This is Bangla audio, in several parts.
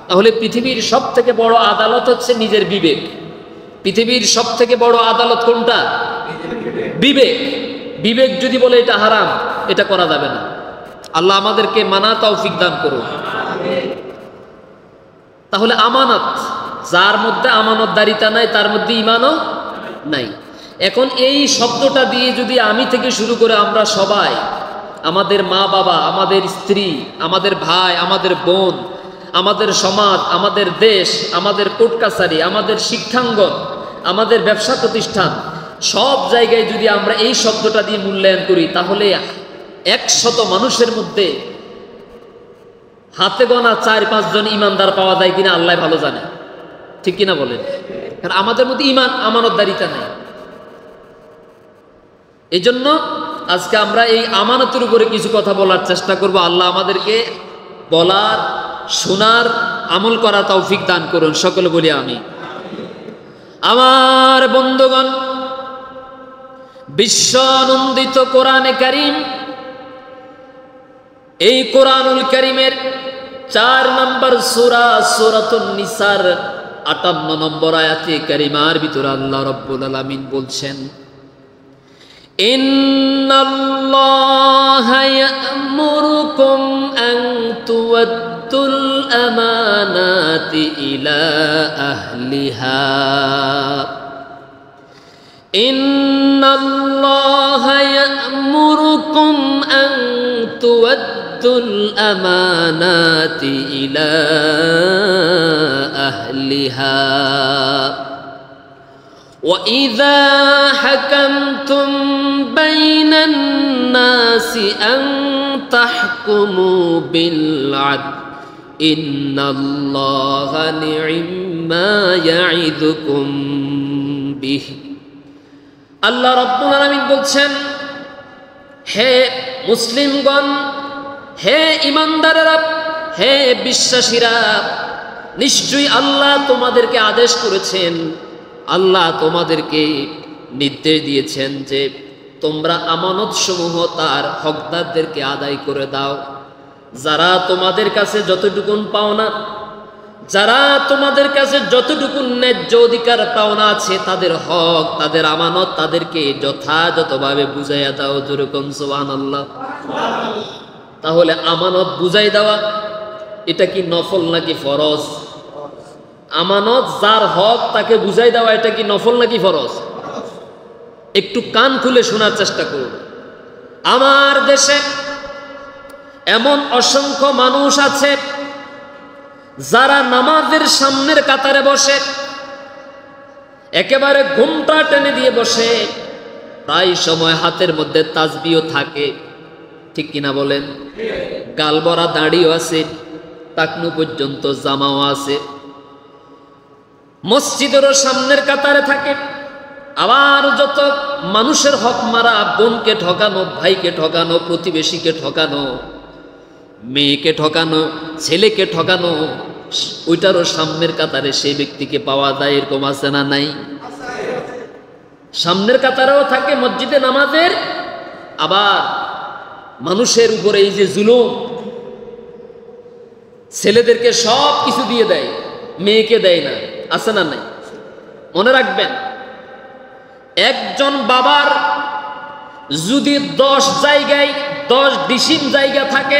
তাহলে পৃথিবীর সব থেকে বড় আদালত হচ্ছে নিজের বিবেক। পৃথিবীর সব থেকে বড় আদালত কোনটা? বিবেক। বিবেক যদি বলে এটা হারাম, এটা করা যাবে না। আল্লাহ আমাদেরকে মানা তৌফিক দান করুন। তাহলে আমানত, যার মধ্যে আমানতদারিতা নাই তার মধ্যে ঈমানও নাই। এখন এই শব্দটা দিয়ে যদি আমি থেকে শুরু করে আমরা সবাই, আমাদের মা বাবা, আমাদের স্ত্রী, আমাদের ভাই, আমাদের বোন, আমাদের সমাজ, আমাদের দেশ, আমাদের কোর্ট কাছারি, আমাদের শিক্ষাঙ্গন, আমাদের ব্যবসা প্রতিষ্ঠান, সব জায়গায় যদি আমরা এই শব্দটা দিয়ে মূল্যায়ন করি, তাহলে 100 মানুষের মধ্যে হাতে গোনা 4-5 জন ইমানদার পাওয়া যায় কিনা আল্লাহ ভালো জানে, ঠিক কিনা বলেন? কারণ আমাদের মধ্যে ঈমান, আমানতদারিতা নেই। এই জন্য আজকে আমরা এই আমানতের উপরে কিছু কথা বলার চেষ্টা করব। আল্লাহ আমাদেরকে বলার, শোনার, আমল করা তৌফিক দান করুন। সকলে বলি আমি। আমার বন্ধুগণ, বিশ্বনন্দিত কোরআনে কারীম, এই কোরআনুল কারীমের 4 নম্বর সূরা সূরাতুন নিসার 58 নম্বর আয়াতে কারিমার ভিতরে আল্লাহ রাব্বুল আলামিন বলছেন, ইন্নাল্লাহা ইয়া'মুরুকুম আন তু'আদ্দুল আমানাতি ইলা আহলিহা। ইন্নাল্লাহা ইয়া'মুরুকুম আন তু'আদ্দুল আমানাতি ইলা আহলিহা وَإِذَا حَكَمْتُمْ بَيْنَ النَّاسِ أَن تَحْكُمُوا بِالْعَدْلِ إِنَّ اللَّهَ نِعِمَّا يَعِظُكُمْ بِهِ। আল্লাহ রাব্বুল আলামিন বলছেন, হে মুসলিমগণ, হে ঈমানদারেরা, হে বিশ্বাসীরা, নিশ্চয়ই আল্লাহ তোমাদেরকে আদেশ করেছেন, আল্লাহ তোমাদেরকে নির্দেশ দিয়েছেন যে তোমরা আমানত সমূহ তার হকদারদেরকে আদায় করে দাও। যারা তোমাদের কাছে যতটুকুন পাওনা, যারা তোমাদের কাছে যতটুকুন ন্যায্য অধিকার পাওনা আছে, তাদের হক, তাদের আমানত, তাদেরকে যথাযথভাবে বুঝাইয়া দাও। যেরকম সুবহানাল্লাহ। তাহলে আমানত বুঝাই দেওয়া এটা কি নফল নাকি ফরজ? আমানত যার হক তাকে বুঝাই দেওয়া এটা কি নফল নাকি ফরজ? একটু কান খুলে শোনার চেষ্টা করুন। আমার দেশে এমন অসংখ্য মানুষ আছে যারা নামাজের সামনের কাতারে বসে, একেবারে ঘুমটা টেনে দিয়ে বসে, প্রায় সময় হাতের মধ্যে তাসবিহও থাকে, ঠিক কিনা বলেন? গালবরা দাড়িও আছে, টাকনু পর্যন্ত জামাও আছে, মসজিদেরও সামনের কাতারে থাকে। আবার যত মানুষের হক মারা, বোনকে ঠকানো, ভাইকে ঠকানো, প্রতিবেশীকে ঠকানো, মেয়েকে ঠকানো, ছেলেকে ঠকানো, ওইটারও সামনের কাতারে সেই ব্যক্তিকে পাওয়া যায়। এরকম আছে না নাই? সামনের কাতারেও থাকে মসজিদে নামাজের। আবার মানুষের উপরে এই যে জুলুম, ছেলেদেরকে সব কিছু দিয়ে দেয়, মেয়েকে দেয় না, আছে না নাই? মনে রাখবেন, একজন বাবার যদি 10 জায়গায় 10 ডিসিম জায়গা থাকে,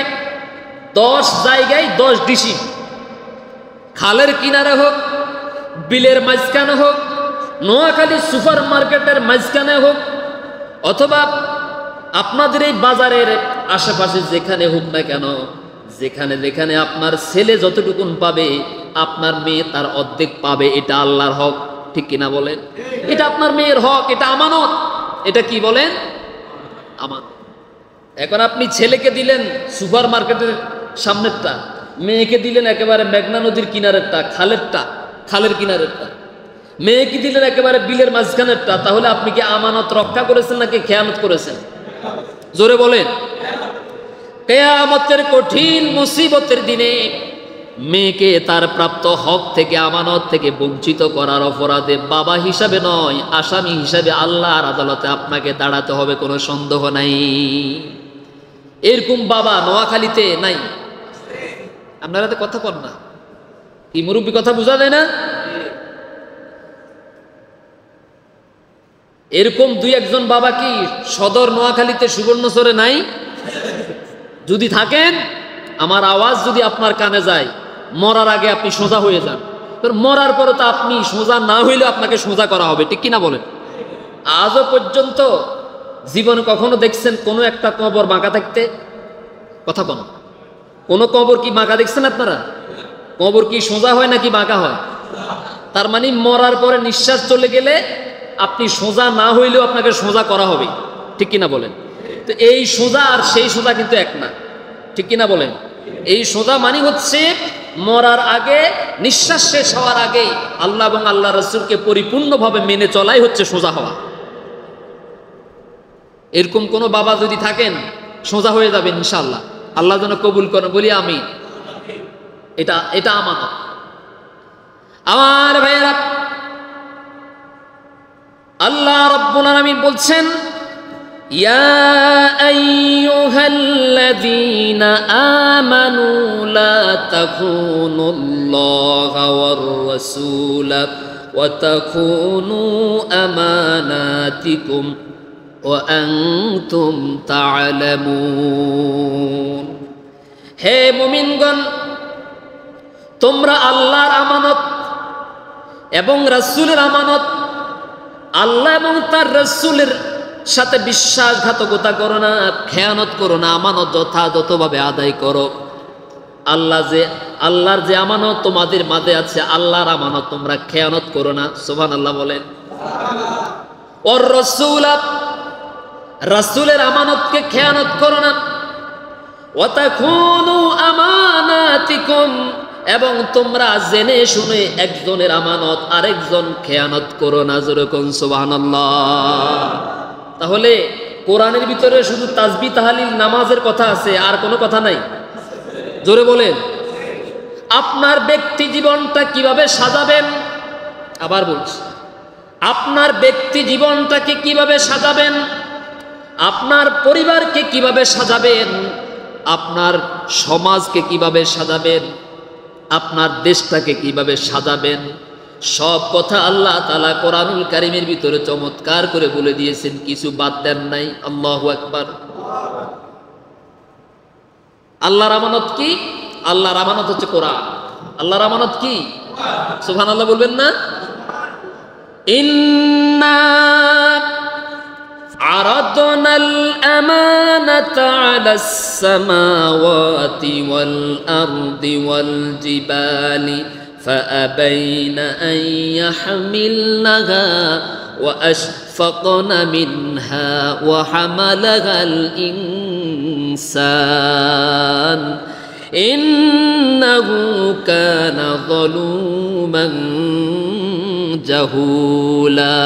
10 জায়গায় 10 ডিসিম, খালের কিনারে হোক, বিলের মাঝখানে হোক, নোয়াখালী সুপার মার্কেটের মাঝখানে হোক, অথবা আপনাদের এই বাজারের আশেপাশে যেখানে হোক না কেন, যেখানে যেখানে আপনার ছেলে যতটুকুন পাবে, আপনার মেয়ে তার অর্ধেক পাবে। এটা আল্লাহর হক, ঠিক কিনা বলেন? এটা আপনার মেয়ের হক, এটা আমানত। এটা কি বলেন? আমানত। এখন আপনি ছেলেকে দিলেন সুপার মার্কেটের সামনেরটা, মেয়েকে দিলেন একেবারে মেঘনা নদীর কিনারেরটা, খালের কিনারেরটা, মেয়েকে দিলেন একেবারে বিলের মাঝখানেরটা। তাহলে আপনি কি আমানত রক্ষা করেছেন নাকি খেয়ানত করেছেন? জোরে বলেন। কিয়ামতের কঠিন মুসিবতের দিনে মেয়েকে তার প্রাপ্ত হক থেকে, আমানত থেকে বঞ্চিত করার অপরাধে বাবা হিসাবে নয়, আসামি হিসাবে আল্লাহর আদালতে আপনাকে দাঁড়াতে হবে, কোনো সন্দেহ নাই। এরকম বাবা নোয়াখালীতে নাই? আপনারা তো কথা বল না। কি মুরব্বী কথা বোঝা যায় না? এরকম দুই একজন বাবা কি সদর নোয়াখালীতে সুবর্ণচরে নাই? যদি থাকেন, আমার আওয়াজ যদি আপনার কানে যায়, মরার আগে আপনি সোজা হয়ে যান। মরার পরে তো আপনি সোজা না হইলেও আপনাকে সোজা করা হবে, ঠিক কিনা বলেন? আজও পর্যন্ত জীবনে কখনো দেখছেন কোনো একটা কবর বাঁকা থাকতে? কথা বল, কোনো কবর কি বাঁকা দেখছেন আপনারা? কবর কি সোজা হয় নাকি বাঁকা হয়? তার মানে মরার পরে নিঃশ্বাস চলে গেলে আপনি সোজা না হইলেও আপনাকে সোজা করা হবে, ঠিক কিনা বলেন? তো এই সোজা আর সেই সোজা কিন্তু এক না, ঠিক কিনা বলেন? এই সোজা মানে হচ্ছে মরার আগে, নিঃশ্বাস শেষ হওয়ার আগে আল্লাহ এবং আল্লাহ রাসূলকে পরিপূর্ণভাবে মেনে চলাই হচ্ছে সোজা হওয়া। এরকম কোনো বাবা যদি থাকেন, সোজা হয়ে যাবেন ইনশাআল্লাহ। আল্লাহ যেন কবুল করেন, বলি আমি। এটা আমানত। আমার ভাইয়েরা, আল্লাহ রাব্বুল আলামিন বলছেন, ইয়া আইয়ুহাল্লাযীনা আমানু লা তাখুনুল্লাহা ওয়ার রাসূলা ওয়া তাখুনু আমানাতিকুম ওয়া আনতুম তা'লামুন। হে মুমিনগণ, তোমরা আল্লাহর আমানত এবং রাসূলের আমানত, আল্লাহ এবং তার রাসূলের সাথে বিশ্বাসঘাতকতা করো না, খেয়ানত করো না, আমানত যথাযথভাবে আদায় করো। আল্লাহর যে আমানত তোমাদের মাঝে আছে, আল্লাহর আমানত তোমরা খেয়ানত করো না। সুবহানাল্লাহ বলেন। ওর রাসূল, রাসূলের আমানতকে খেয়ানত করো না। ওয়া তাখুনু আমানাতিকুম, এবং তোমরা জেনে শুনে একজনের আমানত আরেকজন খেয়ানত করো না। যেরকম সুবহানাল্লাহ। তাহলে কোরআনের ভিতরে শুধু তাসবিহ তাহলিল নামাজের কথা আছে, আর কোনো কথা নাই? জোরে বলেন। আপনার ব্যক্তি জীবনটা কিভাবে সাজাবেন, আবার বলছি, আপনার ব্যক্তি জীবনটাকে কিভাবে সাজাবেন, আপনার পরিবারকে কিভাবে সাজাবেন, আপনার সমাজকে কিভাবে সাজাবেন, আপনার দেশটাকে কিভাবে সাজাবেন, সব কথা আল্লাহ তাআলা কোরআনুল কারীমের ভিতরে চমৎকার করে বলে দিয়েছেন, কিছু বাদ দেন নাই। আল্লাহু আকবার। আল্লাহর আমানত কি? আল্লাহর আমানত হচ্ছে কোরআন। আল্লাহর আমানত কি? সুবহানাল্লাহ বলবেন না? ইন্না আরাদনাল আমানাতা আলাস সামাওয়াতি ওয়াল আরদি ওয়াল জিবালি فأبين أن يحملنها وأشفقن منها وحملها الإنسان إنه كان ظلوما جهولا।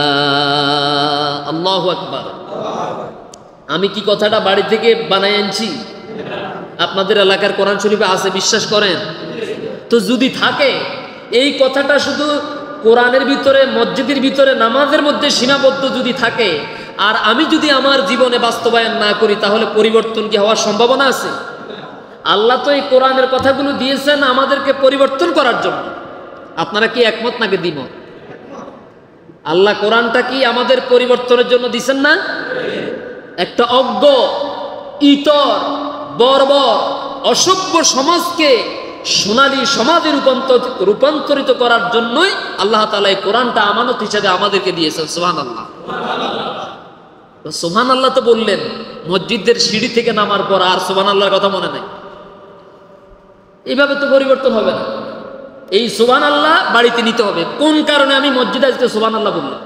আল্লাহু আকবার। আমি কি কথাটা বাড়ি থেকে বানাই আনছি? আপনাদের এলাকার কোরআন শরীফে আছে, বিশ্বাস করেন? তো যদি থাকে, এই কথাটা শুধু কোরআনের ভিতরে, মসজিদের ভিতরে, নামাজের মধ্যে সীমাবদ্ধ যদি থাকে, আর আমি যদি আমার জীবনে বাস্তবায়ন না করি, তাহলে পরিবর্তন কি হওয়ার সম্ভাবনা আছে? আল্লাহ তো এই কোরআনের কথাগুলো দিয়েছেন আমাদেরকে পরিবর্তন করার জন্য। আপনারা কি একমত নাকি দ্বিমত? আল্লাহ কোরআনটা কি আমাদের পরিবর্তনের জন্য দিয়েছেন না? একটা অজ্ঞ, ইতর, বর্বর, অসভ্য সমাজকে সোনালী সমাজে রূপান্তরিত করার জন্যই আল্লাহ তাআলা এই কোরআনটা আমানত হিসেবে আমাদেরকে দিয়েছেন। সুবহানাল্লাহ। সুবহানাল্লাহ তো বললেন, মসজিদের সিঁড়ি থেকে নামার পর আর সুবহানাল্লাহর কথা মনে নাই। এইভাবে তো পরিবর্তন হবে না। এই সুবহানাল্লাহ বাড়িতে নিতে হবে। কোন কারণে আমি মসজিদে আজকে সুবহানাল্লাহ বললাম?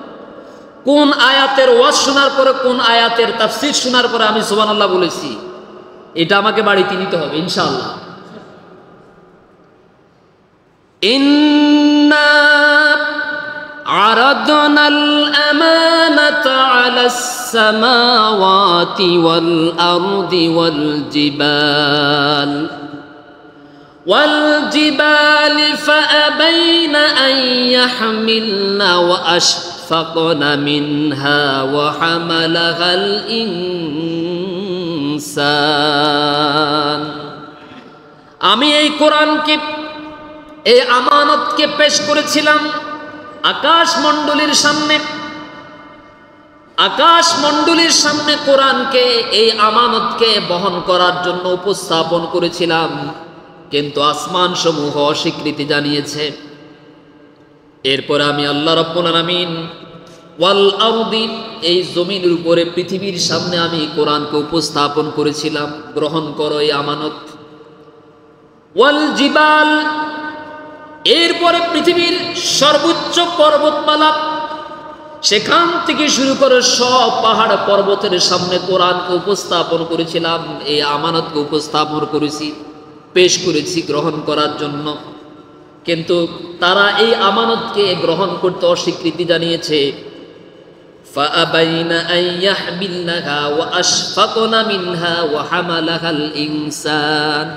কোন আয়াতের ওয়াজ শোনার পরে, কোন আয়াতের তাফসীর শোনার পরে আমি সুবহানাল্লাহ বলেছি, এটা আমাকে বাড়িতে নিতে হবে ইনশাআল্লাহ। ইন্না আরাদনাল আমানাতা আলাস সামাওয়াতি ওয়াল আরদি ওয়াল জিবাল فأبين أن يحملن وأشفقن منها وحملها الإنسان। আমি এই কোরআনকে এই আমানতকে পেশ করেছিলাম আকাশমণ্ডলীর সামনে। আকাশমণ্ডলীর সামনে কোরআনকে, এই আমানতকে বহন করার জন্য উপস্থাপন করেছিলাম, কিন্তু আসমান সমূহ অস্বীকৃতি জানিয়েছে। এরপর আমি আল্লাহ রাব্বুল আলামিন ওয়াল আরদি, এই জমিনের উপরে পৃথিবীর সামনে আমি কোরআনকে উপস্থাপন করেছিলাম, গ্রহণ করো এই আমানত। ওয়াল জিবাল, এরপরে পৃথিবীর সর্বোচ্চ পর্বতমালা, সেখান থেকে শুরু করে সব পাহাড় পর্বতের সামনে কোরআনকে উপস্থাপন করেছিলাম, এই আমানতকে উপস্থাপন করেছি, পেশ করেছি গ্রহণ করার জন্য। কিন্তু তারা এই আমানতকে গ্রহণ করতে অস্বীকৃতি জানিয়েছে। فأبين أن يحملنها وأشفقن منها وحملها الإنسان।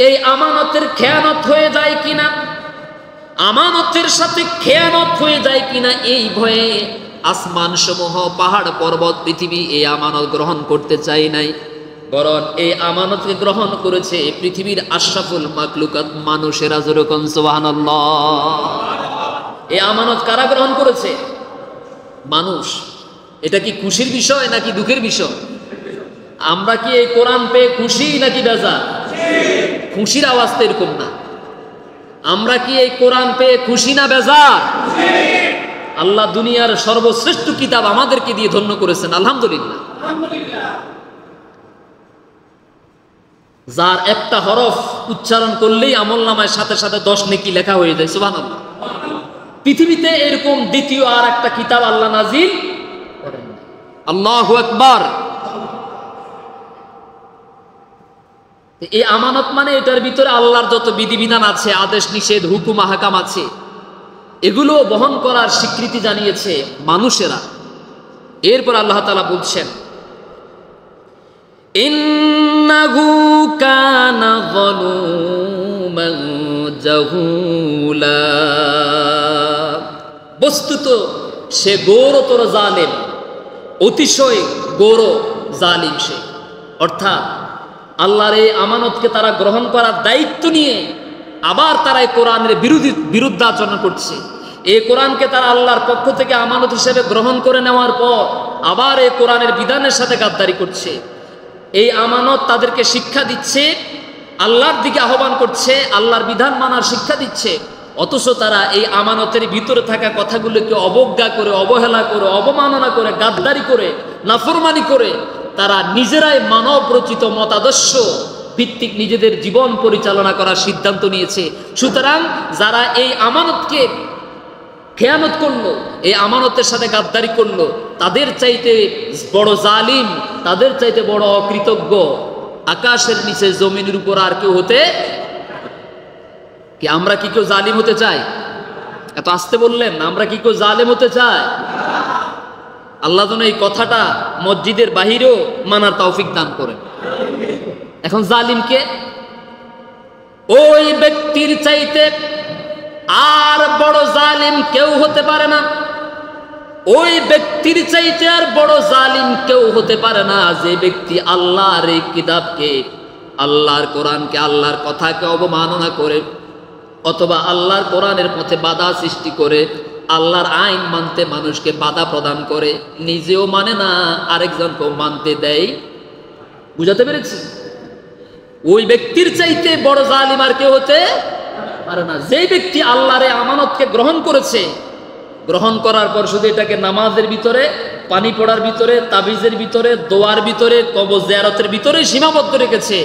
এই আমানতের খেয়ানত হয়ে যায় কিনা, আমানতের সাথে খেয়ানত হয়ে যায় কিনা এই ভয়ে আসমান সমূহ, পাহাড় পর্বত, পৃথিবী এই আমানত গ্রহণ করতে চাই নাই, বরং এই আমানতকে গ্রহণ করেছে পৃথিবীর আশরাফুল মাখলুকাত, মানুষেরা। যেরকম সুবহানাল্লাহ। এই আমানত কারা গ্রহণ করেছে? মানুষ। এটা কি খুশির বিষয় নাকি দুঃখের বিষয়? আমরা কি এই কোরআন পেয়ে খুশি নাকি বেজার? খুশির আওয়াজ তো এরকম না। আমরা কি এই কোরআন পেয়ে খুশি না বেজার? আল্লাহ দুনিয়ার সর্বশ্রেষ্ঠ কিতাব আমাদেরকে দিয়ে ধন্য করেছেন, আলহামদুলিল্লাহ। যার একটা হরফ উচ্চারণ করলেই আমলনামায় সাথে সাথে 10 নেকি লেখা হয়ে যায়, সুবহানাল্লাহ। পৃথিবীতে এরকম দ্বিতীয় আর একটা কিতাব আল্লাহ নাজিল করেন। আল্লাহু আকবার। এই আমানত মানে এটার ভিতরে আল্লাহর যত বিধিবিধান আছে, আদেশ নিষেধ, হুকুম আহকাম আছে, এগুলো বহন করার স্বীকৃতি জানিয়েছে মানুষেরা। এরপর আল্লাহ তাআলা বলছেন, ইন্নাহু কানা যালুমান জাহুলা, বস্তুত সে ঘোরতর জালেম, অতিশয় ঘোর জালিম সে। অর্থাৎ আল্লাহর এই আমানতকে তারা গ্রহণ করার দায়িত্ব নিয়ে আবার তারা এই কোরআনের বিরুদ্ধাচরণ করছে। এই কোরআনকে তারা আল্লাহর পক্ষ থেকে আমানত হিসেবে গ্রহণ করে নেওয়ার পর আবার এই কোরআনের বিধানের সাথে গাদ্দারি করছে। এই আমানত তাদেরকে শিক্ষা দিচ্ছে, আল্লাহর দিকে আহ্বান করছে, আল্লাহর বিধান মানার শিক্ষা দিচ্ছে, অথচ তারা এই আমানতের ভিতরে থাকা কথাগুলোকে অবজ্ঞা করে, অবহেলা করে, অবমাননা করে, গাদ্দারি করে, নাফরমানি করে তারা নিজেরাই মানব রচিত মতাদর্শ ভিত্তিক নিজেদের জীবন পরিচালনা করার সিদ্ধান্ত নিয়েছে। সুতরাং যারা এই আমানতকে খেয়ানত করলো, এই আমানতের সাথে গাদ্দারি করলো, তাদের চাইতে বড় জালিম, তাদের চাইতে বড় অকৃতজ্ঞ আকাশের নিচে জমিনের উপর আর কেউ হতে কি? আমরা কি কেউ জালিম হতে চাই? এত আসতে বললেন না। আমরা কি কেউ জালিম হতে চাই? আল্লাহ যেন এই কথাটা মসজিদের বাহিরেও মানার তৌফিক দান করেন। এখন জালিমকে, ওই ব্যক্তির চাইতে আর বড় জালিম কেউ হতে পারে না। ওই ব্যক্তির চাইতে আর বড় জালিম কেউ হতে পারে না যে ব্যক্তি আল্লাহর এই কিতাবকে, আল্লাহর কোরআনকে, আল্লাহর কথাকে অবমাননা করে, অথবা আল্লাহর কোরআনের পথে বাধা সৃষ্টি করে, আল্লাহর আইন মানতে মানুষকে বাধা প্রদান করে, নিজেও মানে না, আরেকজনকেও মানতে দেয়। বুঝাতে পেরেছি? ওই ব্যক্তির চাইতে বড় জালিম আর কেউ হতে পারে না। যেই ব্যক্তি আল্লাহর এই আমানতকে গ্রহণ করেছে, গ্রহণ করার পর শুধু এটাকে নামাজের ভিতরে, পানি পড়ার ভিতরে, তাবিজের ভিতরে, দোয়ার ভিতরে, কবর জিয়ারতের ভিতরে সীমাবদ্ধ রেখেছে,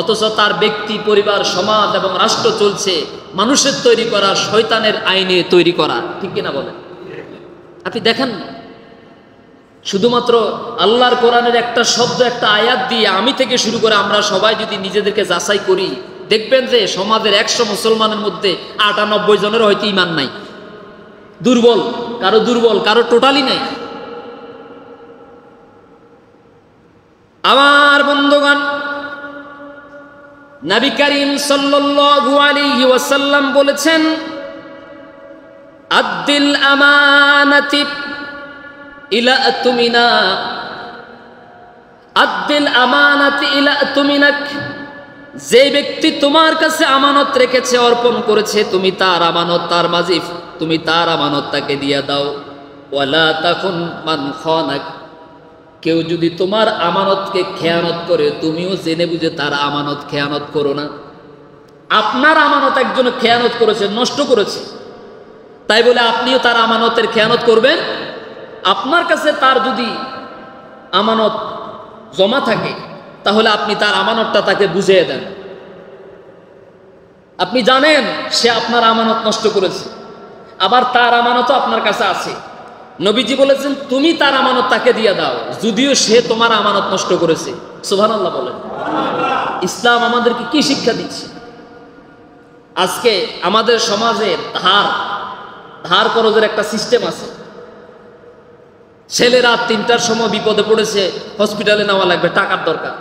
অথচ তার ব্যক্তি, পরিবার, সমাজ এবং রাষ্ট্র চলছে মানুষের তৈরি করা, শয়তানের আইনে তৈরি করা। ঠিক কিনা বলেন? আপনি দেখেন, শুধুমাত্র আল্লাহর কোরআনের একটা শব্দ, একটা আয়াত দিয়ে আমি থেকে শুরু করে আমরা সবাই যদি নিজেদেরকে যাচাই করি, দেখবেন যে সমাজের 100 মুসলমানের মধ্যে 98 জনের হয়তো ঈমান নাই। দুর্বল, কারো দুর্বল, কারো টোটালি নাই। আমার বন্ধুগণ, নবী করিম সাল্লাল্লাহু আলাইহি ওয়াসাল্লাম বলেছেন, আদ্দিল আমানাতি ইলা আতুমিনা, আদ্দিল আমানাতি ইলা আতুমিনাক যে ব্যক্তি তোমার কাছে আমানত রেখেছে, অর্পণ করেছে, তুমি তার আমানত, তার মাঝে তুমি তার আমানত তাকে দিয়ে দাও। ওয়ালা তাকুন মান খানাক, কেউ যদি তোমার আমানতকে খেয়ানত করে, তুমিও জেনে বুঝে তার আমানত খেয়ানত করো না। আপনার আমানত একজন খেয়ানত করেছে, নষ্ট করেছে, তাই বলে আপনিও তার আমানতের খেয়ানত করবেন? আপনার কাছে তার যদি আমানত জমা থাকে, তাহলে আপনি তার আমানতটা তাকে বুঝিয়ে দেন। আপনি জানেন সে আপনার আমানত নষ্ট করেছে, আবার তার আমানতও আপনার কাছে আছে। নবীজি বলেছেন তুমি তার আমানত তাকে দিয়ে দাও, যদিও সে তোমার আমানত নষ্ট করেছে। সুবহানাল্লাহ বলেন। ইসলাম আমাদেরকে কি শিক্ষা দিচ্ছে? আজকে আমাদের সমাজে ধার করজের একটা সিস্টেম আছে। ছেলে রাত 3টার সময় বিপদে পড়েছে, হসপিটালে নেওয়া লাগবে, টাকার দরকার।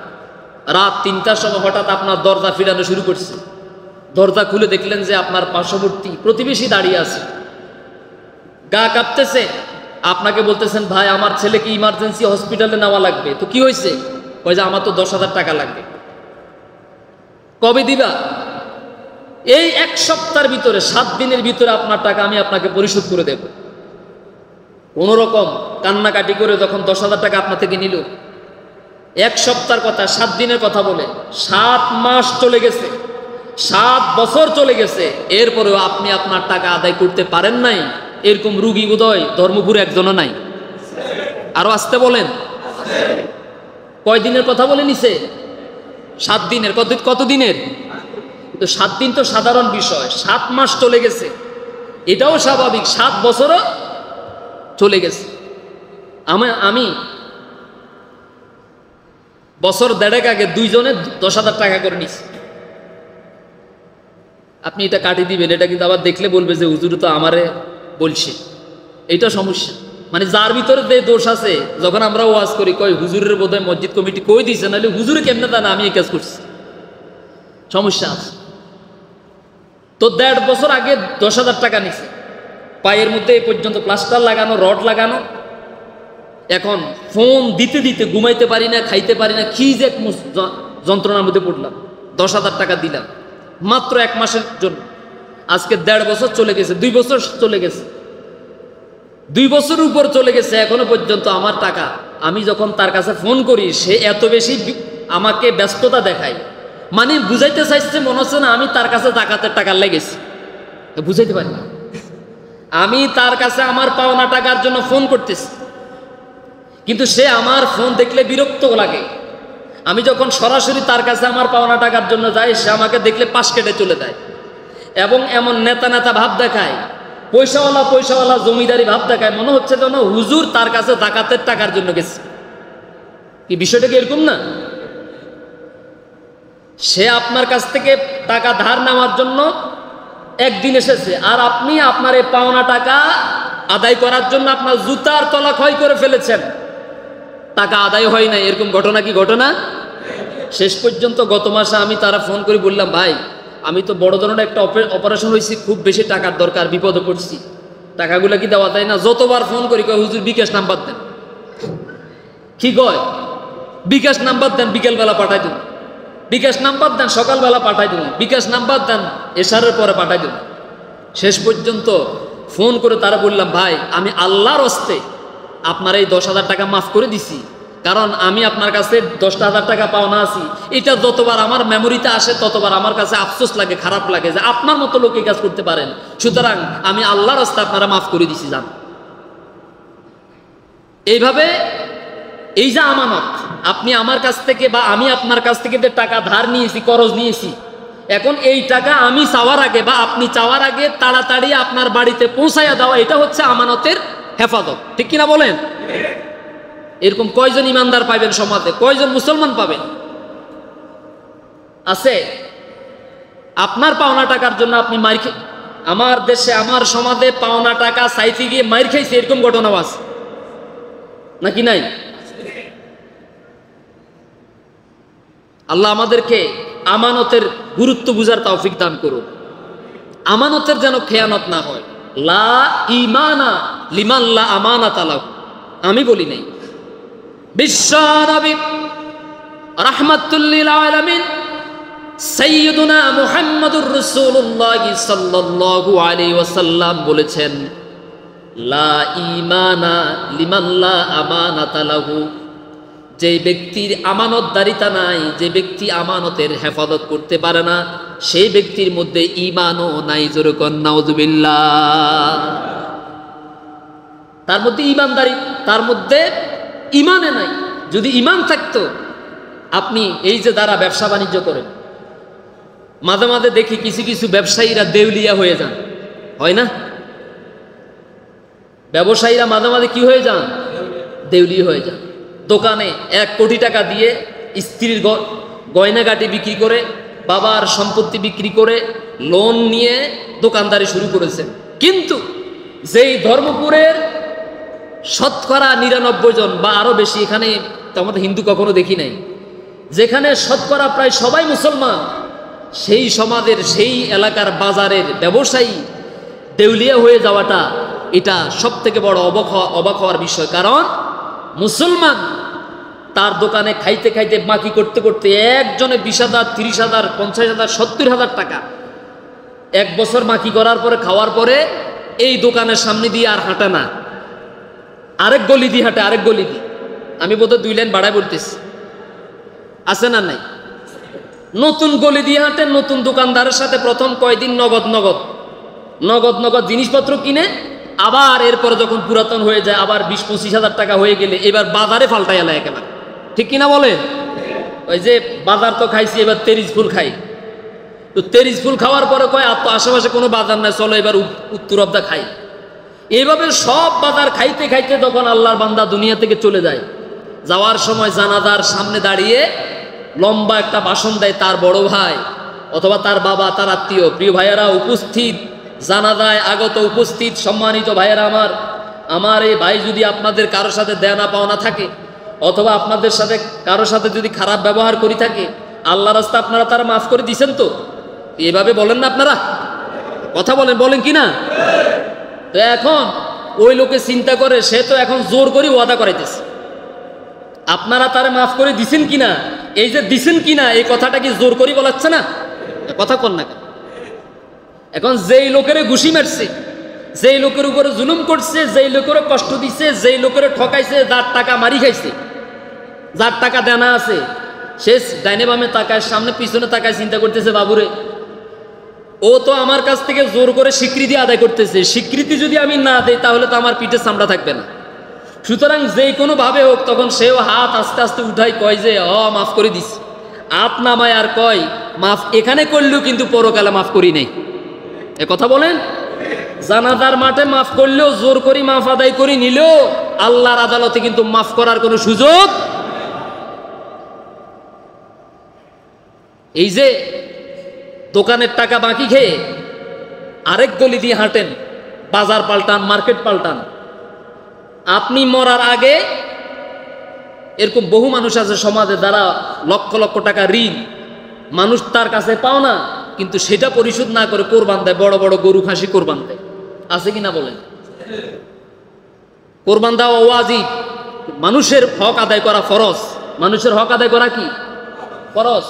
রাত 3টার সময় হঠাৎ আপনার দরজা ফিরানো শুরু করছে। দরজা খুলে দেখলেন যে আপনার পার্শ্ববর্তী প্রতিবেশী দাঁড়িয়ে আছে, গা কাঁপতেছে, আপনাকে বলতেছেন ভাই আমার ছেলেকে ইমার্জেন্সি হসপিটালে নেওয়া লাগবে। তো কি হয়েছে? ওই যে আমার তো 10,000 টাকা লাগবে। কবে দিবা? এই 1 সপ্তাহের ভিতরে, 7 দিনের ভিতরে আপনার টাকা আমি আপনাকে পরিশোধ করে দেব। কোন রকম কান্নাকাটি করে যখন 10,000 টাকা আপনার থেকে নিল, 1 সপ্তাহের কথা 7 দিনের কথা বলে 7 মাস চলে গেছে, 7 বছর চলে গেছে, এরপরেও আপনি আপনার টাকা আদায় করতে পারেন নাই। এরকম রুগী বোধহয় ধর্মপুরে একজনও নাই। আরো আসতে বলেন। কয় দিনের কথা বলে নিছে? 7 দিনের। কত দিনের? তো 7 দিন তো সাধারণ বিষয়, 7 মাস চলে গেছে, এটাও স্বাভাবিক। 7 বছরও চলে গেছে। আমি বছর 1.5 আগে 2 জনে 10,000 টাকা করে নিছি। আপনি এটা কাটিয়ে দিবেন, এটা কিন্তু আবার দেখলে বলবে যে হুজুর তো আমারে বলছে। এইটা সমস্যা। মানে যার ভিতরে যে দোষ আছে, যখন আমরা ওয়াজ করি কই হুজুরের বোধহয় মসজিদ কমিটি কই দিছে, নাহলে হুজুরে কেমনে জানে আমি এই কাজ করছি। সমস্যা আছে। তো 1.5 বছর আগে 10,000 টাকা নিছে, পায়ের মধ্যে এই পর্যন্ত প্লাস্টার লাগানো, রড লাগানো। এখন ফোন দিতে দিতে ঘুমাইতে পারি না, খাইতে পারি না, কি যে যন্ত্রণার মধ্যে পড়লাম। 10,000 টাকা দিলাম মাত্র 1 মাসের জন্য। আজকে 1.5 বছর চলে গেছে, 2 বছর চলে গেছে, 2 বছরের উপর চলে গেছে, এখনো পর্যন্ত আমার টাকা। আমি যখন তার কাছে ফোন করি, সে এত বেশি আমাকে ব্যস্ততা দেখায়, মানে বুঝাইতে চাইছে মনে হচ্ছে না আমি তার কাছে জাকাতের টাকা লেগেছি। বুঝাইতে পারি না। আমি তার কাছে আমার পাওনা টাকার জন্য ফোন করতেছি, কিন্তু সে আমার ফোন দেখলে বিরক্ত লাগে। আমি যখন সরাসরি তার কাছে আমার পাওনা টাকার জন্য যাই, সে আমাকে দেখলে পাশ কেটে চলে যায় এবং এমন নেতা নেতা ভাব দেখায়, পয়সাওয়ালা জমিদারি ভাব দেখায়, মনে হচ্ছে যেন হুজুর তার কাছে জাকাতের টাকার জন্য গেছে। কি বিষয়টা কি এরকম না? সে আপনার কাছ থেকে টাকা ধার নেওয়ার জন্য একদিন এসেছে, আর আপনি আপনার এই পাওনা টাকা আদায় করার জন্য আপনার জুতার তলা ক্ষয় করে ফেলেছেন, টাকা আদায় হয় না। এরকম ঘটনা কি ঘটনা? শেষ পর্যন্ত গত মাসে আমি তারা ফোন করে বললাম, ভাই আমি তো বড় ধরনের একটা অপারেশন হয়েছি, খুব বেশি টাকার দরকার, বিপদে পড়ছি, টাকাগুলো কি দেওয়া যায় না? যতবার ফোন করি কয় হুজুর বিকাশ নাম্বার দেন। কি কয়? বিকাশ নাম্বার দেন, বিকেলবেলা পাঠাই দেন। বিকাশ নাম্বার দেন, সকালবেলা পাঠাই দেন। বিকাশ নাম্বার দেন, এশারের পরে পাঠাই দেন। শেষ পর্যন্ত ফোন করে তারা বললাম, ভাই আমি আল্লাহর হস্তে আপনার এই 10,000 টাকা মাফ করে দিছি, কারণ আমি আপনার কাছে 10,000 টাকা পাওনা আছি। এটা যতবার আমার মেমোরিতে আসে ততবার আমার কাছে আফসোস লাগে, খারাপ লাগে যে আপনার মতো লোক এই কাজ করতে পারেন। সুতরাং আমি আল্লাহর হস্তে আপনারা মাফ করে দিছি যান। এইভাবে এই যে আমানত, আপনি আমার কাছ থেকে বা আমি আপনার কাছ থেকে যে টাকা ধার নিয়েছি, করজ নিয়েছি, এখন এই টাকা আমি চাওয়ার আগে বা আপনি চাওয়ার আগে তাড়াতাড়ি আপনার বাড়িতে পৌঁছাইয়া দেওয়া, এটা হচ্ছে আমানতের হেফাজত। ঠিক কিনা বলেন? এরকম কয়জন ইমানদার পাবেন সমাজে? কয়জন মুসলমান পাবেন? আছে? আপনার পাওনা টাকার জন্য আপনি আমার দেশে, আমার সমাজে পাওনা টাকা চাইতে গিয়ে মাইর খাইছে, এরকম ঘটনাও আছে নাকি নাই? আল্লাহ আমাদেরকে আমানতের গুরুত্ব বুঝার তৌফিক দান করুন। আমানতের যেন খেয়ানত না হয়। লা ঈমানা লিমান লা আমানাতা লাহু, আমি বলি নাই। বিশ্ব নবী রাহমাতুল লিল আলামিন সাইয়্যিদুনা মুহাম্মাদুর রাসূলুল্লাহ সাল্লাল্লাহু আলাইহি ওয়াসাল্লাম বলেছেন, লা ঈমানা লিমান লা আমানাতা লাহু। যে ব্যক্তির আমানতদারিতা নাই, যে ব্যক্তি আমানতের হেফাজত করতে পারে না, সেই ব্যক্তির মধ্যে ঈমানও নাই। জোরে কোন নাউযুবিল্লাহ। তার মধ্যে ঈমানদারি, তার মধ্যে ঈমানে নাই। যদি ঈমান থাকতো, আপনি এই যে যারা ব্যবসা বাণিজ্য করেন, মাঝে মাঝে দেখি কিছু কিছু ব্যবসায়ীরা দেউলিয়া হয়ে যান, হয় না? ব্যবসায়ীরা মাঝে মাঝে কি হয়ে যান? দেউলিয়া হয়ে যান। দোকানে 1 কোটি টাকা দিয়ে স্ত্রীর গয়নাগাটি বিক্রি করে, বাবার সম্পত্তি বিক্রি করে, লোন নিয়ে দোকানদারি শুরু করেছেন। কিন্তু যেই ধর্মপুরের শতকরা 99 জন বা আরো বেশি, এখানে তো আমাদের হিন্দু কখনো দেখি নাই, যেখানে শতকরা প্রায় সবাই মুসলমান, সেই সমাজের, সেই এলাকার বাজারের ব্যবসায়ী দেউলিয়া হয়ে যাওয়াটা, এটা সব থেকে বড় অবাক হওয়ার বিষয়। কারণ মুসলমান তার দোকানে খাইতে খাইতে বাকি করতে করতে একজনে 20,000, 30,000, 50,000, 70,000 টাকা 1 বছর বাকি করার পরে, খাওয়ার পরে এই দোকানের সামনে দিয়ে আর হাঁটে না, আরেক গলি দিয়ে হাঁটে, আরেক গলি দিয়ে। আমি বোধহয় 2 লাইন বাড়ায় বলতেছি, আছে না নাই? নতুন গলি দিয়ে হাঁটে, নতুন দোকানদারের সাথে প্রথম কয়দিন নগদ নগদ নগদ নগদ জিনিসপত্র কিনে, আবার এরপরে যখন পুরাতন হয়ে যায়, আবার 20-25,000 টাকা হয়ে গেলে এবার বাজারে পাল্টাই এলা একেবারে, ঠিক কিনা বলেন? ওই যে বাজার তো খাইছি, এবার তেরিজ ফুল খাই। তো তেরিজ ফুল খাওয়ার পরে কয়, আর তো আশেপাশে কোনো বাজার নাই, চলো এবার উত্তর অব্দা খাই। এইভাবে সব বাজার খাইতে খাইতে যখন আল্লাহর বান্দা দুনিয়া থেকে চলে যায়, যাওয়ার সময় জানাজার সামনে দাঁড়িয়ে লম্বা একটা ভাষণ দেয় তার বড় ভাই অথবা তার বাবা, তার আত্মীয়। প্রিয় ভাইয়েরা উপস্থিত, জানাজায় আগত উপস্থিত সম্মানিত ভাইয়েরা আমার এই ভাই যদি আপনাদের কারোর সাথে দেনা পাওনা থাকে, অথবা আপনাদের সাথে কারোর সাথে যদি খারাপ ব্যবহার করি থাকে, আল্লাহ রাস্তা আপনারা তারা মাফ করে দিছেন তো? এভাবে বলেন না আপনারা? কথা বলেন কি না? তো এখন ওই লোকে চিন্তা করে, সে তো এখন জোর করে ওয়াদা করাইতেছে, আপনারা তারা মাফ করে দিছেন কিনা? এই যে দিছেন কিনা, এই কথাটা কি জোর করে বলাচ্ছে না? কথা কন না। এখন যেই লোকের ঘুষি মারছে, যেই লোকের উপরে জুলুম করছে, যেই লোকের কষ্ট দিছে, যেই লোকের ঠকাইছে, যার টাকা মারি খাইছে, যার টাকা দেনা আছে, সে ডাইনে বামে তাকায়, সামনে পিছনে তাকায়, চিন্তা করতেছে, বাবুরে ও তো আমার কাছ থেকে জোর করে স্বীকৃতি আদায় করতেছে, স্বীকৃতি যদি আমি না দেই তাহলে তো আমার পিঠে চামড়া থাকবে না। সুতরাং যেই কোনো ভাবে হোক, তখন সেও হাত আস্তে আস্তে উঠাই কয় যে মাফ করে দিস, হাত নামায় আর কয় মাফ এখানে করলেও কিন্তু পরকালে মাফ করি নাই। এ কথা বলেন। জানাজার মাঠে মাফ করলেও, জোর করি মাফ আদায় করে নিলেও আল্লাহর আদালতে কিন্তু মাফ করার কোনো সুযোগ। এই যে দোকানের টাকা বাকি খেয়ে আরেক গলি দিয়ে হাঁটেন, বাজার পাল্টান, মার্কেট পাল্টান, আপনি মরার আগে এরকম বহু মানুষ আছে সমাজে যারা লক্ষ লক্ষ টাকা ঋণ, মানুষ তার কাছে পাও না, কিন্তু সেটা পরিশোধ না করে কোরবান দেয়, বড় বড় গরু খাসি কোরবান দেয়। আছে কিনা বলেন? কোরবান দেওয়া ওয়াজিব, মানুষের হক আদায় করা ফরজ। মানুষের হক আদায় করা কি ফরজ?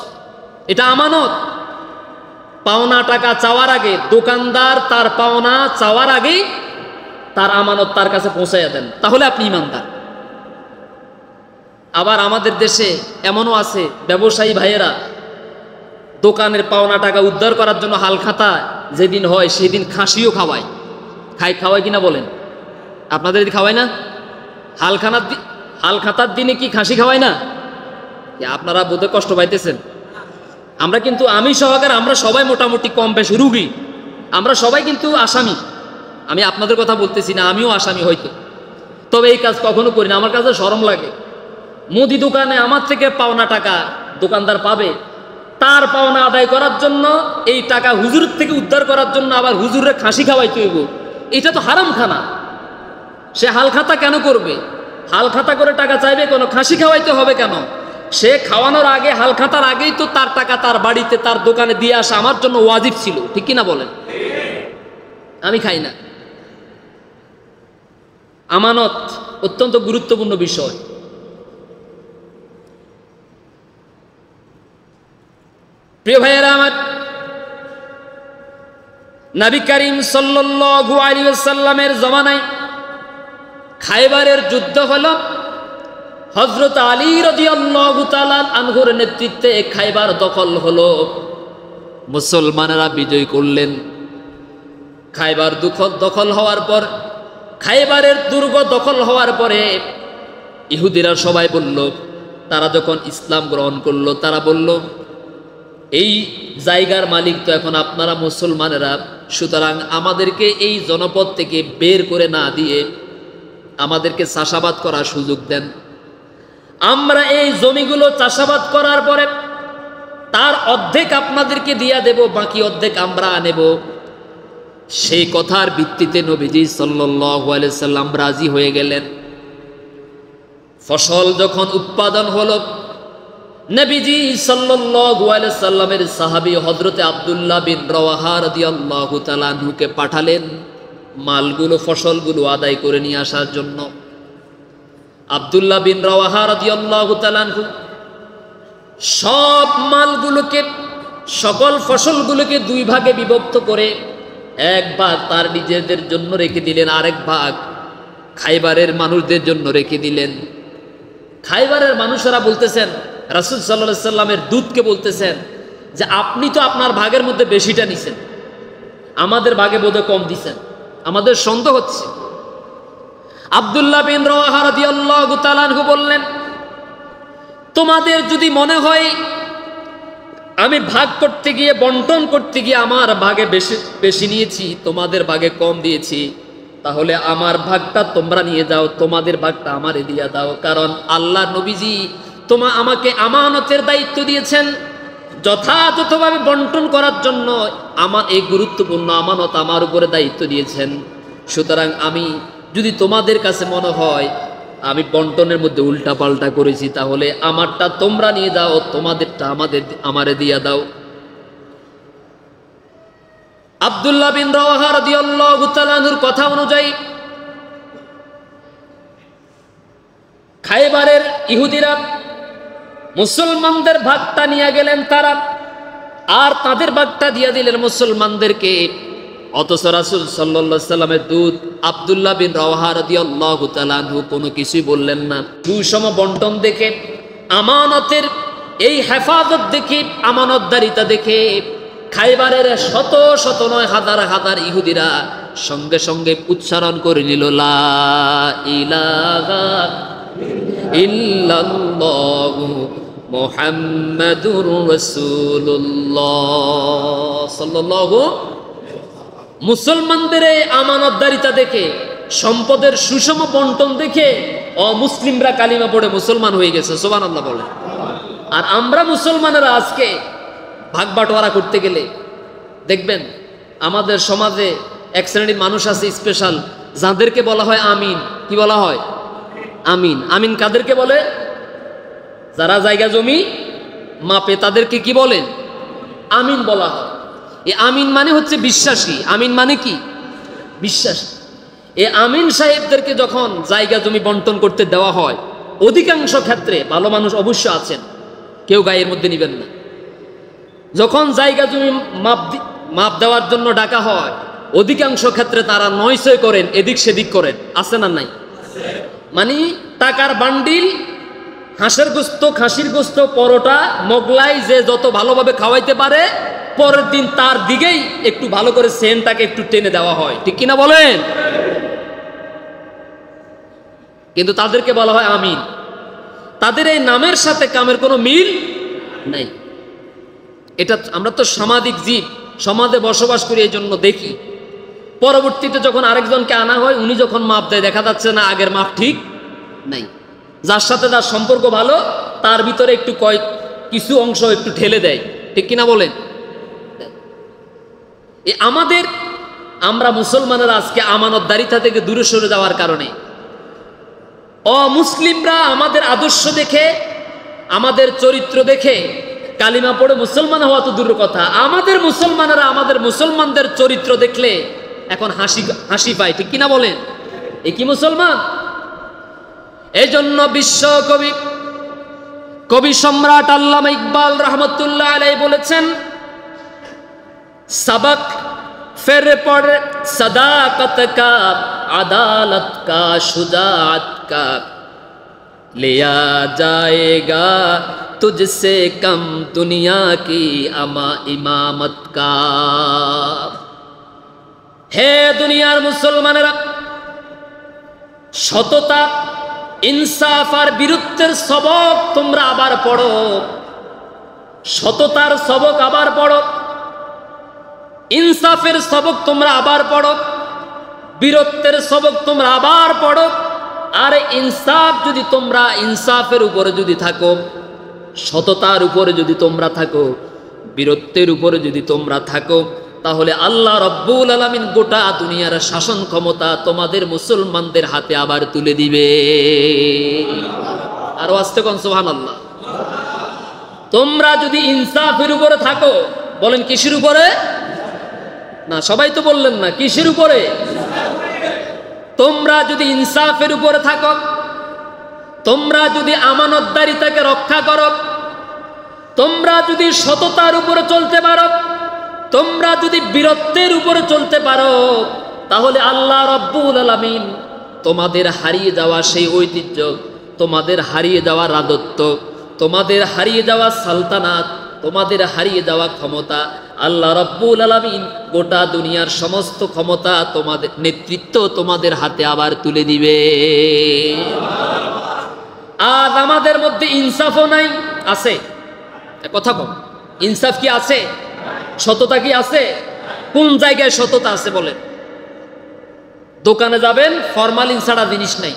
এটা আমানত। পাওনা টাকা চাওয়ার আগে দোকানদার তার পাওনা চাওয়ার আগেই তার আমানত তার কাছে পৌঁছাইয়া দেন, তাহলে আপনি ইমানদার। আবার আমাদের দেশে এমনও আছে ব্যবসায়ী ভাইয়েরা দোকানের পাওনা টাকা উদ্ধার করার জন্য হালখাতা যেদিন হয় সেদিন খাসিও খাওয়ায়। খাওয়ায় কিনা বলেন? আপনাদের খাওয়ায় না? হালখাতার দিনে কি খাসি খাওয়ায় না? আপনারা বোধহয় কষ্ট পাইতেছেন। আমরা কিন্তু, আমি সহকারে আমরা সবাই মোটামুটি কম বেশি রুগী, আমরা সবাই কিন্তু আসামি। আমি আপনাদের কথা বলতেছি না, আমিও আসামি হয়তো, তবে এই কাজ কখনো করি না। আমার কাছে শরম লাগে। মুদি দোকানে আমার থেকে পাওনা টাকা দোকানদার পাবে, তার পাওনা আদায় করার জন্য এই টাকা হুজুর থেকে উদ্ধার করার জন্য আবার হুজুরের খাসি খাওয়াইতে হইব। এটা তো হারাম খানা। সে হালখাতা কেন করবে? হালখাতা করে টাকা চাইবে কেন? খাসি খাওয়াইতে হবে কেন? সে খাওয়ানোর আগে, হালখাতার আগেই তো তার টাকা তার বাড়িতে, তার দোকানে দিয়ে আসা আমার জন্য ওয়াজিব ছিল, ঠিক কিনা বলেন? আমি খাই না। আমানত অত্যন্ত গুরুত্বপূর্ণ বিষয়। প্রিয় ভাইয়েরা আমার, নবী করিম সাল্লাল্লাহু আলাইহি ওয়াসাল্লামের জমানায় খায়বারের যুদ্ধ হলো। হযরত আলী রাদিয়াল্লাহু তাআলা আনহুর নেতৃত্বে খায়বার দখল হলো। মুসলমানেরা বিজয় করলেন। খায়বার দখল হওয়ার পর, খায়বারের দুর্গ দখল হওয়ার পরে ইহুদিরা সবাই বলল, তারা যখন ইসলাম গ্রহণ করলো, তারা বলল, এই জায়গার মালিক তো এখন আপনারা মুসলমানেরা, সুতরাং আমাদেরকে এই জনপদ থেকে বের করে না দিয়ে আমাদেরকে চাষাবাদ করার সুযোগ দেন। আমরা এই জমিগুলো চাষাবাদ করার পরে তার অর্ধেক আপনাদেরকে দিয়া দেব, বাকি অর্ধেক আমরা নেব। সেই কথার ভিত্তিতে নবীজি সাল্লাল্লাহু আলাইহি সাল্লাম রাজি হয়ে গেলেন। ফসল যখন উৎপাদন হলো, নবীজি সাল্লাল্লাহু আলাইহি সাল্লামের সাহাবী হযরতে আব্দুল্লাহ বিন রাওয়াহা রাদিয়াল্লাহু তাআলা আনহুকে পাঠালেন মালগুলো, ফসলগুলো আদায় করে নিয়ে আসার জন্য। আব্দুল্লাহ বিন রাওয়াহা রাদিয়াল্লাহু তাআলা আনহু সব মালগুলোকে, সকল ফসলগুলোকে দুই ভাগে বিভক্ত করে এক ভাগ তার নিজেদের জন্য রেখে দিলেন, আরেক ভাগ খায়বারের মানুষদের জন্য রেখে দিলেন। খায়বারের মানুষেরা বলতেছেন, রাসূল সাল্লাল্লাহু আলাইহি সাল্লামের দূতকে বলতেছেন যে আপনি তো আপনার ভাগের মধ্যে বেশিটা নিছেন, আমাদের ভাগে বোধহয় কম দিছেন, আমাদের সন্দেহ হচ্ছে। আব্দুল্লাহ বিন রাওয়াহা রাদিয়াল্লাহু তাআলা আনহু বললেন, তোমাদের যদি মনে হয় আমি ভাগ করতে গিয়ে, বন্টন করতে গিয়ে আমার ভাগে বেশি নিয়েছি, তোমাদের ভাগে কম দিয়েছি, তাহলে আমার ভাগটা তোমরা নিয়ে যাও, তোমাদের ভাগটা আমারে দিয়ে দাও। কারণ আল্লাহ নবীজি আমাকে আমানতের দায়িত্ব দিয়েছেন, যথাযথভাবে বন্টন করার জন্য আমার এই গুরুত্বপূর্ণ আমানত আমার উপরে দায়িত্ব দিয়েছেন। সুতরাং আমি যদি তোমাদের কাছে মনে হয় আমি বন্টনের মধ্যে উল্টা পাল্টা করেছি, তাহলে আমারটা তোমরা নিয়ে যাও, তোমাদেরটা আমারে দিয়ে দাও। আব্দুল্লাহ বিন রাওয়াহা রাদিয়াল্লাহু তাআলা আনহুর কথা অনুযায়ী খায়বারের ইহুদিরা মুসলমানদের ভাগটা নিয়ে গেলেন তারা, আর তাদের ভাগটা দিয়ে দিলেন মুসলমানদেরকে। অথচ রাসূল সাল্লাল্লাহু আলাইহি সাল্লামের দূত আব্দুল্লাহ বিন রাওয়াহা রাদিয়াল্লাহু তাআলা আনহু কোনো কিছুই বললেন না। সুষম বন্টন দেখে, আমানতের এই হেফাজত দেখে, আমানতদারিতা দেখে খায়বারের শত শত নয়, হাজার হাজার ইহুদিরা সঙ্গে সঙ্গে উচ্চারণ করে নিল, লা ইলাহা ইল্লাল্লাহু মুহাম্মাদুর রাসূলুল্লাহ সাল্লাল্লাহু। মুসলমানদের এই আমানতদারিতা দেখে, সম্পদের সুষম বন্টন দেখে অমুসলিমরা কালিমা পড়ে মুসলমান হয়ে গেছে, সুবহানাল্লাহ বলে। আর আমরা মুসলমানেরা আজকে ভাগ বাটোয়ারা করতে গেলে দেখবেন আমাদের সমাজে এক শ্রেণীর মানুষ আছে স্পেশাল, যাদেরকে বলা হয় আমিন। কি বলা হয়? আমিন। আমিন কাদেরকে বলে? যারা জায়গা জমি মাপে তাদেরকে কি বলেন? আমিন বলা হয়। এই আমিন মানে হচ্ছে বিশ্বাসী। আমিন মানে কি? বিশ্বাসী। এই আমিন সাহেবদেরকে যখন জায়গা জমি বন্টন করতে দেওয়া হয়, অধিকাংশ ক্ষেত্রে, ভালো মানুষ অবশ্য আছেন, কেউ গায়ের মধ্যে নিবেন না, যখন জায়গা জমি মাপ দেওয়ার জন্য ডাকা হয়, অধিকাংশ ক্ষেত্রে তারা নয়ছয় করেন, এদিক সেদিক করেন। আছে না নাই? মানে টাকার বান্ডিল, হাঁসের গোস্ত, খাসির গোস্ত, পরোটা, মোগলাই যে যত ভালোভাবে খাওয়াইতে পারে, পরের দিন তার দিকেই একটু ভালো করে সেন্টটাকে একটু টেনে দেওয়া হয়। ঠিক কিনা বলেন? কিন্তু তাদেরকে বলা হয় আমিন। তাদের এই নামের সাথে কামের কোনো মিল নাই। এটা আমরা তো সামাজিক জীব, সমাজে বসবাস করি, এই জন্য দেখি। পরবর্তীতে যখন আরেকজনকে আনা হয়, উনি যখন মাপ দেয়, দেখা যাচ্ছে না আগের মাপ ঠিক নাই। যার সাথে যার সম্পর্ক ভালো, তার ভিতরে একটু কিছু অংশ একটু ঠেলে দেয়। ঠিক কিনা বলেন? আমরা মুসলমানেরা আজকে আমানতদারিতা থেকে দূরে সরে যাওয়ার কারণে অমুসলিমরা আমাদের আদর্শ দেখে, আমাদের চরিত্র দেখে কালিমা পড়ে মুসলমান হওয়া তো দূরের কথা, আমাদের মুসলমানেরা আমাদের মুসলমানদের চরিত্র দেখলে এখন হাসি পায়। ঠিক কিনা বলেন? এ কি মুসলমান? এই জন্য বিশ্বকবি কবি সম্রাট আল্লামা ইকবাল রহমতুল্লাহ আলাইহি বলেছেন, सबक फिर पढ़ सदाकत का, अदालत का, शुजाअत का, लिया जाएगा तुझसे कम दुनिया की अमा इमामत का। हे दुनियार मुसलमानेरा, সততা ইনসাফ আর বীরত্বের সবক তোমরা আবার পড়ো, সততার সবক আবার পড়ো, ইনসাফের সবক তোমরা আবার পড়ো, বীরত্বের সবক তোমরা আবার পড়ো। আর ইনসাফ যদি তোমরা ইনসাফের উপরে যদি থাকো, সততার উপরে যদি তোমরা থাকো, বীরত্বের উপরে যদি তোমরা থাকো, তাহলে আল্লাহ রব্বুল আলামিন গোটা দুনিয়ার শাসন ক্ষমতা তোমাদের মুসলমানদের হাতে আবার তুলে দিবে। আর আস্তে কোন সুবহানাল্লাহ। তোমরা যদি ইনসাফের উপরে থাকো, বলেন কিসের উপরে? না সবাই তো বললেন না, কিসের উপরে? তোমরা যদি ইনসাফের উপরে থাকো, তোমরা যদি আমানতদারিতাকে রক্ষা করো, তোমরা যদি সততার উপরে চলতে পারো, তোমরা যদি বীরত্বের উপরে চলতে পারো, তাহলে আল্লাহ রব্বুল আলামিন তোমাদের হারিয়ে যাওয়া সেই ঐতিহ্য, তোমাদের হারিয়ে যাওয়া রাজত্ব, তোমাদের হারিয়ে যাওয়া সালতানাত, তোমাদের হারিয়ে যাওয়া ক্ষমতা, আল্লাহ রব্বুল আলামিন গোটা দুনিয়ার সমস্ত ক্ষমতা, তোমাদের নেতৃত্ব তোমাদের হাতে আবার তুলে দিবে। আজ আমাদের মধ্যে ইনসাফও নাই, আছে কথা কম, ইনসাফ কি আছে? সততা কি আছে? কোন জায়গায় সততা আছে বলেন? দোকানে যাবেন, ফরমালিন ছাড়া জিনিস নাই,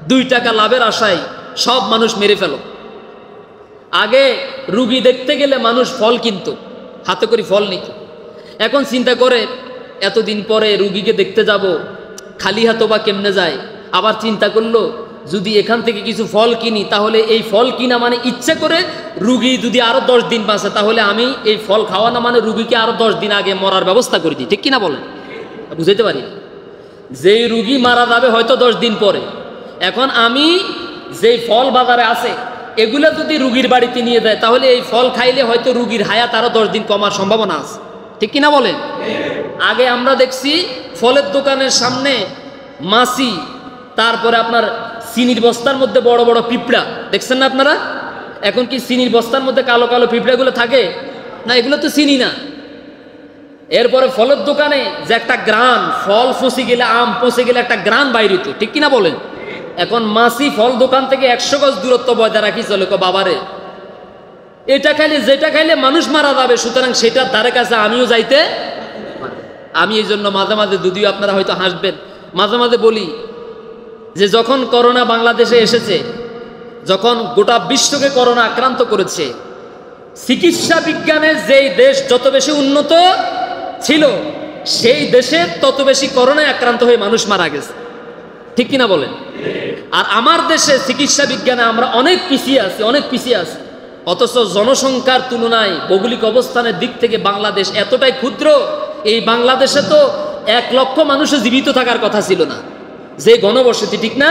2 টাকা লাভের আশায় সব মানুষ মেরে ফেলো। আগে রুগী দেখতে গেলে মানুষ ফল কিনত, হাতে করে ফল নিত। এখন চিন্তা করে এতদিন পরে রুগীকে দেখতে যাব, খালি হাতে বা কেমনে যায়। আবার চিন্তা করলো যদি এখান থেকে কিছু ফল কিনি, তাহলে এই ফল কিনা মানে ইচ্ছে করে রুগী যদি আরো 10 দিন বাঁচে, তাহলে আমি এই ফল খাওয়া না মানে রুগীকে আরো 10 দিন আগে মরার ব্যবস্থা করে দিই। ঠিক কিনা বলেন? বুঝাইতে পারি? যে রুগী মারা যাবে হয়তো 10 দিন পরে, এখন আমি যেই ফল বাজারে আছে এগুলা যদি রুগীর বাড়িতে নিয়ে যায়, তাহলে এই ফল খাইলে হয়তো রুগীর হায়াত আরো 10 দিন কমার সম্ভাবনা আছে। ঠিক কিনা বলেন? আগে আমরা দেখছি ফলের দোকানের সামনে মাছি, তারপরে আপনার চিনির বস্তার মধ্যে বড় বড় পিঁপড়া, দেখছেন না আপনারা? এখন কি চিনির বস্তার মধ্যে কালো কালো পিঁপড়াগুলো থাকে না? এগুলো তো চিনি না। এরপরে ফলের দোকানে যে একটা গ্রান, ফল ফসে গেলে, আম পচে গেলে একটা গ্রান বাইরে হতো। ঠিক কিনা বলেন? এখন মাছি ফল দোকান থেকে 100 গজ দূরত্ব বজায় রাখি চলে, বাবারে এটা খাইলে যেটা খাইলে মানুষ মারা যাবে, সুতরাং সেটার ধারে কাছে আমিও যাইতে। আমি এই জন্য মাঝে মাঝে, যদিও আপনারা হয়তো হাসবেন, মাঝে মাঝে বলি যে যখন করোনা বাংলাদেশে এসেছে, যখন গোটা বিশ্বকে করোনা আক্রান্ত করেছে, চিকিৎসা বিজ্ঞানে যেই দেশ যত বেশি উন্নত ছিল, সেই দেশে তত বেশি করোনায় আক্রান্ত হয়ে মানুষ মারা গেছে। ঠিক কিনা বলেন? আর আমার দেশে চিকিৎসা বিজ্ঞানে আমরা অনেক পিছিয়ে আছি, অনেক পিছিয়ে আছি। অথচ জনসংখ্যার তুলনায় ভৌগোলিক অবস্থানের দিক থেকে বাংলাদেশ এতটাই ক্ষুদ্র, এই বাংলাদেশে তো 1 লক্ষ মানুষের জীবিত থাকার কথা ছিল না, যে গণবসতি। ঠিক না?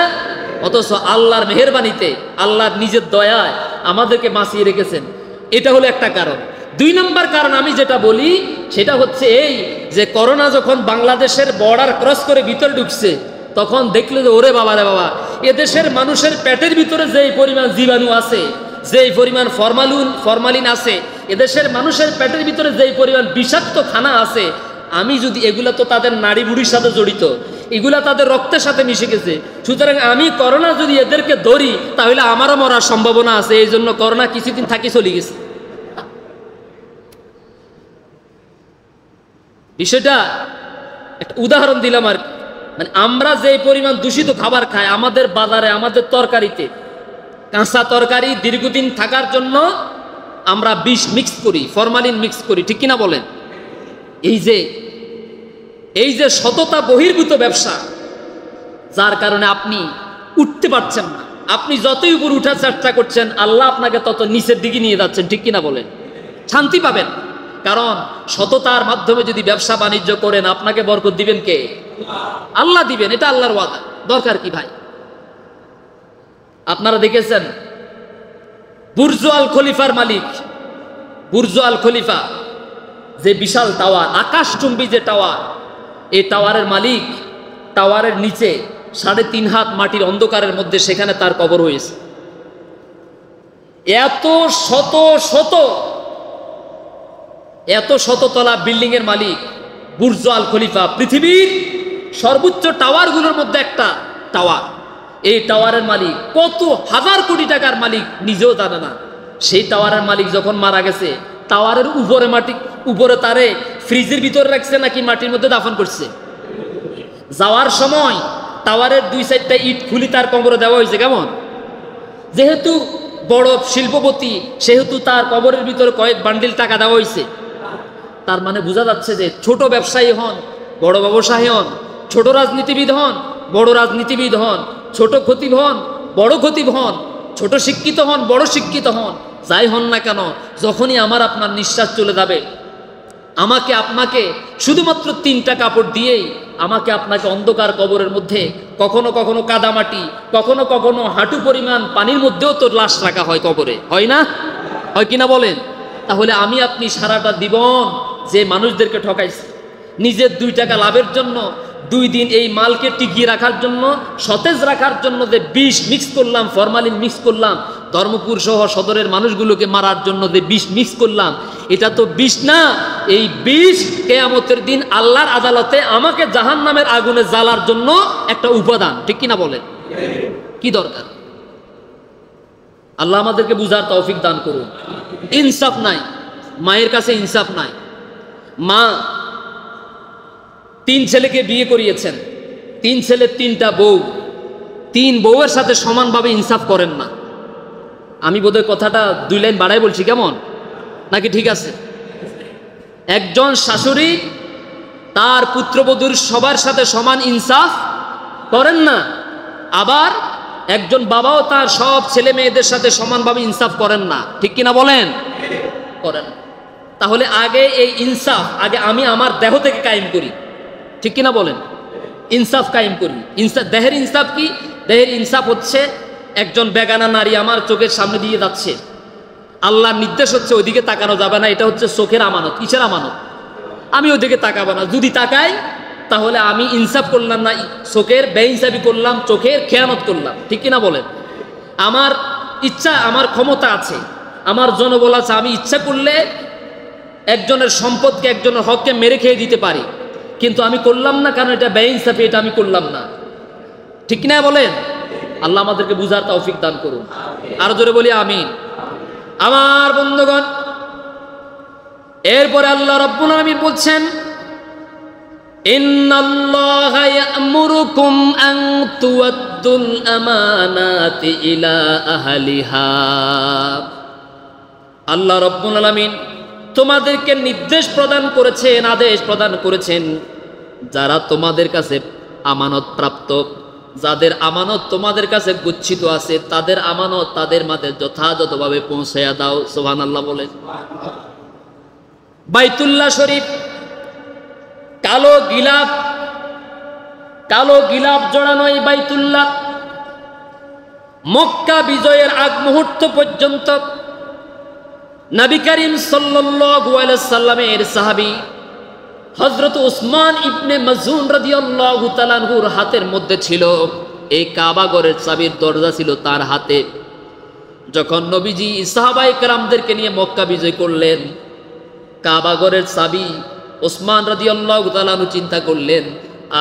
অথচ আল্লাহর মেহেরবানিতে, আল্লাহর নিজের দয়ায় আমাদেরকে বাঁচিয়ে রেখেছেন। এটা হলো একটা কারণ। 2 নম্বর কারণ আমি যেটা বলি সেটা হচ্ছে এই যে করোনা যখন বাংলাদেশের বর্ডার ক্রস করে ভিতরে ঢুকছে, তখন দেখলো যে ওরে বাবা রে বাবা, এদেশের মানুষের পেটের ভিতরে যেই পরিমাণ জীবাণু আছে, যেই পরিমাণ ফরমালিন আছে, এদেশের মানুষের পেটের ভিতরে যেই পরিমাণ বিষাক্ত খানা আছে, আমি যদি এগুলা তো তাদের নাড়ি বুড়ির সাথে জড়িত, এগুলা তাদের রক্তের সাথে মিশে গেছে। সুতরাং আমি করোনা যদি এদেরকে ধরি, তাহলে আমারও মরার সম্ভাবনা আছে। এই জন্য করোনা কিছুদিন থাকি চলে গেছে। বিষয়টা একটা উদাহরণ দিলাম আর কি। মানে আমরা যে পরিমাণ দূষিত খাবার খাই, আমাদের বাজারে, আমাদের তরকারিতে, কাঁচা তরকারি দীর্ঘদিন থাকার জন্য আমরা বিষ মিক্স করি, ফরমালিন মিক্স করি। ঠিক কিনা বলেন? এই যে সততা বহির্ভূত ব্যবসা, যার কারণে আপনি উঠতে পারছেন না। আপনি যতই উপর উঠার চেষ্টা করছেন, আল্লাহ আপনাকে তত নিচের দিকে নিয়ে যাচ্ছেন। ঠিক কিনা বলেন? শান্তি পাবেন, কারণ সততার মাধ্যমে যদি ব্যবসা বাণিজ্য করেন, আপনাকে বরকত দিবেন কে? আল্লাহ দিবেন। এটা আল্লাহর ওয়াদা। দরকার কি ভাই? আপনারা দেখেছেন বুর্জ আল খলিফার মালিক, বুর্জ আল খলিফা যে বিশাল টাওয়ার, আকাশচুম্বী যে টাওয়ার, এই টাওয়ারের মালিক, টাওয়ারের নিচে 3.5 হাত মাটির অন্ধকারের মধ্যে সেখানে তার কবর হয়েছে। এত শততলা বিল্ডিং এর মালিক বুর্জ আল খলিফা, পৃথিবীর সর্বোচ্চ টাওয়ারগুলোর মধ্যে একটা টাওয়ার। এই টাওয়ারের মালিক কত হাজার কোটি টাকার মালিক নিজেও জানে না। সেই টাওয়ারের মালিক যখন মারা গেছে, টাওয়ারের উপরে তারে ফ্রিজের ভিতরে রাখছে নাকি মাটির মধ্যে দাফন করছে? যাওয়ার সময় টাওয়ারের 2-4টা ইট খুলি তার কবরে দেওয়া হয়েছে। কেমন? যেহেতু বড় শিল্পপতি, সেহেতু তার কবরের ভিতরে কয়েক বান্ডিল টাকা দেওয়া হয়েছে। তার মানে বোঝা যাচ্ছে যে ছোট ব্যবসায়ী হন, বড় ব্যবসায়ী হন, ছোট রাজনীতিবিদ হন, বড় রাজনীতিবিদ হন, ছোট খতিব হন, বড় খতিব হন, ছোট শিক্ষিত হন, বড় শিক্ষিত হন, যাই হন না কেন, যখনই আমার আপনার নিঃশ্বাস চলে যাবে, আমাকে আপনাকে শুধুমাত্র 3টা কাপড় দিয়েই আমাকে আপনাকে অন্ধকার কবরের মধ্যে কখনো কখনো কাদামাটি, কখনো কখনো হাঁটু পরিমাণ পানির মধ্যেও তো লাশ রাখা হয় কবরে, হয় না? হয় কিনা বলেন? তাহলে আমি আপনি সারাটা জীবন যে মানুষদেরকে ঠকাইছি, নিজের 2 টাকা লাভের জন্য, 2 দিন এই মালকে টিকিয়ে রাখার জন্য, সতেজ রাখার জন্য যে বিষ মিক্স করলাম, ফরমালিন মিক্স করলাম, ধর্মপুর সহ সদরের মানুষগুলোকে মারার জন্য যে বিষ মিক্স করলাম, এটা তো বিষ না। এই বিষ কিয়ামতের দিন আল্লাহর আদালতে আমাকে জাহান্নামের আগুনে জ্বালার জন্য একটা উপাদান। ঠিক কিনা বলেন? কি দরকার? আল্লাহ আমাদেরকে বুঝার তৌফিক দান করুন। ইনসাফ নাই, মায়ের কাছে ইনসাফ নাই। মা 3 ছেলেকে বিয়ে করিয়েছেন, 3 ছেলে 3টা বউ, 3 বউয়ের সাথে সমানভাবে ইনসাফ করেন না। আমি বোধহয় কথাটা 2 লাইন বাড়াই বলছি, কেমন? নাকি ঠিক আছে? একজন শাশুড়ি তার পুত্রবধূর সবার সাথে সমান ইনসাফ করেন না, আবার একজন বাবাও তার সব ছেলে মেয়েদের সাথে সমানভাবে ইনসাফ করেন না। ঠিক কিনা বলেন? করেন। তাহলে আগে এই ইনসাফ আগে আমি আমার দেহ থেকে কায়েম করি। ঠিক কিনা বলেন? ইনসাফ কায়েম করি। ইনসাফ, দেহের ইনসাফ কি? দেহের ইনসাফ হচ্ছে একজন বেগানা নারী আমার চোখের সামনে দিয়ে যাচ্ছে, আল্লাহর নির্দেশ হচ্ছে ওইদিকে তাকানো যাবে না, এটা হচ্ছে চোখের আমানত। কিসের আমানত? আমি ওইদিকে তাকাবো না। যদি তাকাই তাহলে আমি ইনসাফ করলাম না, চোখের বেইনসাফি করলাম, চোখের খেয়ানত করলাম। ঠিক কিনা বলেন? আমার ইচ্ছা, আমার ক্ষমতা আছে, আমার জনবল আছে, আমি ইচ্ছা করলে একজনের সম্পদকে, একজনের হককে মেরে খেয়ে দিতে পারি, কিন্তু আমি করলাম না, কারণ এটা বেইনসাফি, এটা আমি করলাম না। ঠিক কিনা বলেন? আল্লাহ আমাদেরকে বুঝার তৌফিক দান করুন। আরো জোরে বলি আমিন। আমার বন্ধুগণ, এরপরে আল্লাহ রাব্বুল আলামিন বলছেন, ইন্নাল্লাহা ইয়া'মুরুকুম আন তুআদ্দুল আমানাতি ইলা আহলিহা। আল্লাহ রাব্বুল আলামিন তোমাদেরকে নির্দেশ প্রদান করেছেন, আদেশ প্রদান করেছেন, যারা তোমাদের কাছে আমানত প্রাপ্ত, যাদের আমানত তোমাদের কাছে গচ্ছিত আছে, তাদের আমানত তাদের মাঝে যথাযথভাবে পৌঁছায়া দাও। সুবহানাল্লাহ বলেন। বাইতুল্লাহ শরীফ কালো গিলাপ জড়ানো এই বাইতুল্লাহ মক্কা বিজয়ের আগ মুহূর্ত পর্যন্ত নবী করিম সাল্লাল্লাহু আলাইহি সাল্লামের সাহাবী হযরত উসমান ইবনে মাজউন রাদিয়াল্লাহু তাআলা আনহুর হাতের মধ্যে ছিল। এই কাবা ঘরের চাবির দরজা ছিল তার হাতে। যখন নবীজি সাহাবায়ে কেরামদেরকে নিয়ে মক্কা বিজয় করলেন, কাবা ঘরের চাবি উসমান রাদিয়াল্লাহু তাআলা আনহু চিন্তা করলেন,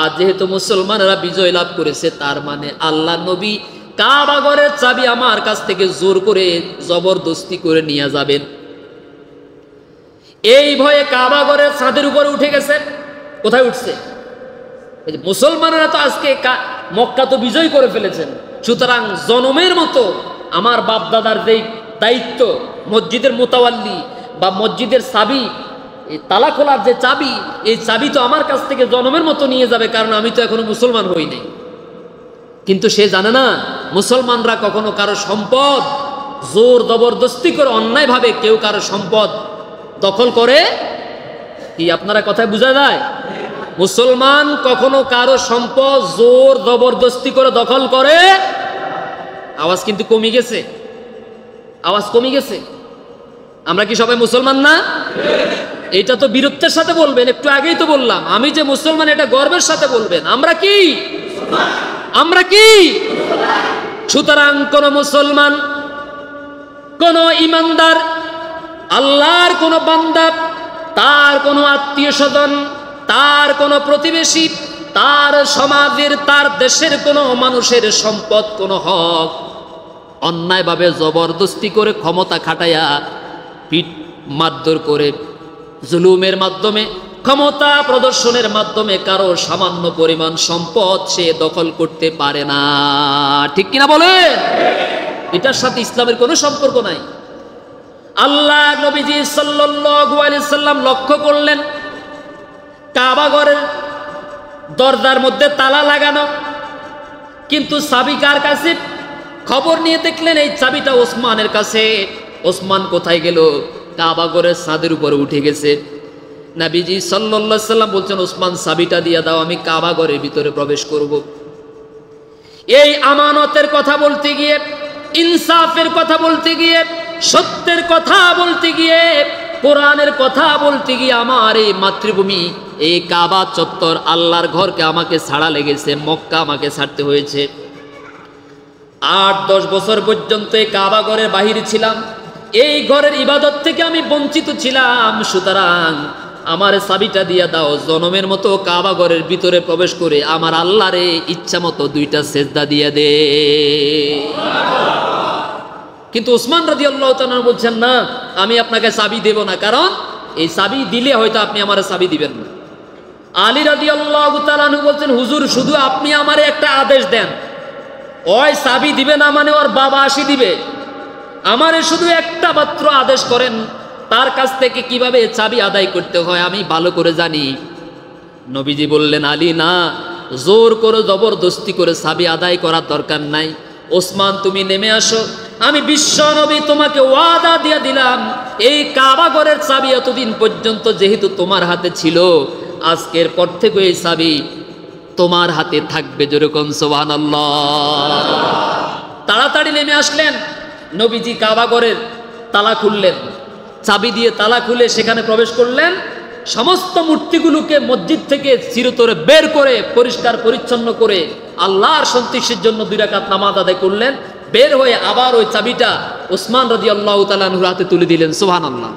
আজ যেহেতু মুসলমানরা বিজয় লাভ করেছে, তার মানে আল্লাহ নবী কাবা ঘরের চাবি আমার কাছ থেকে জোর করে জবরদস্তি করে নিয়ে যাবেন। এই ভয়ে কাবা ঘরের ছাদের উপরে উঠে গেছে। কোথায় উঠছে? মুসলমানেরা তো আজকে মক্কা তো বিজয় করে ফেলেছেন, সুতরাং জনমের মতো আমার বাপ দাদার যেই দায়িত্ব, মসজিদের মোতাওয়াল্লি বা মসজিদের চাবি, এই তালা খোলার যে চাবি, এই চাবি তো আমার কাছ থেকে জনমের মতো নিয়ে যাবে, কারণ আমি তো এখনো মুসলমান হই নাই। কিন্তু সে জানে না মুসলমানরা কখনো কারো সম্পদ জোর জবরদস্তি করে অন্যায়ভাবে কেউ কারো সম্পদ দখল করে কি? আপনারা কথায় বোঝা যায়? মুসলমান কখনো কারো সম্পদ জোর জবরদস্তি করে দখল করে। আওয়াজ কিন্তু কমে গেছে। আওয়াজ কমে গেছে? আমরা কি সবাই মুসলমান না? এটা তো বীরত্বের সাথে বলবেন, একটু আগেই তো বললাম আমি যে মুসলমান, এটা গর্বের সাথে বলবেন। আমরা কি? আমরা কি? সুতরাং কোন মুসলমান, কোন ইমানদার, আল্লাহর কোন বান্দা, তার কোন আত্মীয় স্বজন, তার কোন প্রতিবেশী, তার সমাজের, তার দেশের কোন মানুষের সম্পদ, কোন হক অন্যায়ভাবে জবরদস্তি করে, ক্ষমতা খাটাইয়া, পিঠ মারধর করে, জুলুমের মাধ্যমে, ক্ষমতা প্রদর্শনের মাধ্যমে কারো সামান্য পরিমাণ সম্পদ সে দখল করতে পারে না। ঠিক কিনা বলে? এটার সাথে ইসলামের কোনো সম্পর্ক নাই। আল্লাহ নবীজি সাল্লাল্লাহু আলাইহি সাল্লাম লক্ষ্য করলেন কাবা ঘরের দরজার মধ্যে তালা লাগানো, কিন্তু চাবি কার কাছে? খবর নিয়ে দেখলেন এই চাবিটা ওসমানের কাছে। ওসমান কোথায় গেল? কাবা ঘরের ছাদের উপরে উঠে গেছে। নবীজি সাল্লাল্লাহু আলাইহি সাল্লাম বলছেন, ওসমান চাবিটা দিয়ে দাও, আমি কাবা ঘরের ভিতরে প্রবেশ করব। এই আমানতের কথা বলতে গিয়ে, ইনসাফের কথা বলতে গিয়ে, সত্যের কথা বলতে গিয়ে, কোরআনের কথা বলতে গিয়ে আমার এই মাতৃভূমি, এই কাবা চত্বর, আল্লাহর ঘরকে আমাকে ছাড়া লেগেছে, মক্কা আমাকে ছাড়তে হয়েছে। 8-10 বছর পর্যন্ত এই কাবা ঘরের বাহিরে ছিলাম, এই ঘরের ইবাদত থেকে আমি বঞ্চিত ছিলাম। সুতরাং আমার চাবিটা দিয়া দাও, জনমের মতো কাবা ঘরের ভিতরে প্রবেশ করে আমার আল্লাহরে ইচ্ছা মতো 2টা সেজদা দিয়ে দে। কিন্তু ওসমান রাদিয়াল্লাহু তাআলা বলছেন, না, আমি আপনাকে চাবি দেব না, কারণ এই চাবি দিলে হয়তো আপনি আমার চাবি দিবেন না। আলী রাদিয়াল্লাহু তাআলা বলছেন, হুজুর শুধু আপনি আমারে একটা আদেশ দেন, ওই চাবি দিবে না মানে ওর বাবা আসি দিবে, আমারে শুধু একটা মাত্র আদেশ করেন, তার কাছ থেকে কিভাবে চাবি আদায় করতে হয় আমি ভালো করে জানি। নবীজি বললেন, আলী না, জোর করে জবরদস্তি করে চাবি আদায় করার দরকার নাই। ওসমান তুমি নেমে আসো, আমি বিশ্ব নবী তোমাকে ওয়াদা দিয়ে দিলাম, এই কাবা ঘরের চাবি এতদিন পর্যন্ত যেহেতু তোমার হাতে ছিল, আজকের পর থেকে এই চাবি তোমার হাতে থাকবে। যেরকম সুবহানাল্লাহ। তাড়াতাড়ি নেমে আসলেন, নবীজি কাবা ঘরের তালা খুললেন, চাবি দিয়ে তালা খুলে সেখানে প্রবেশ করলেন। সমস্ত মূর্তিগুলোকে মসজিদ থেকে চিরতরে বের করে, পরিষ্কার পরিচ্ছন্ন করে আল্লাহর সন্তুষ্টির জন্য 2 রাকাত নামাজ আদায় করলেন। বের হয়ে আবার ওই চাবিটা ওসমান রাদিয়াল্লাহু তাআলা আনহুর হাতে তুলে দিলেন। সুবহানাল্লাহ।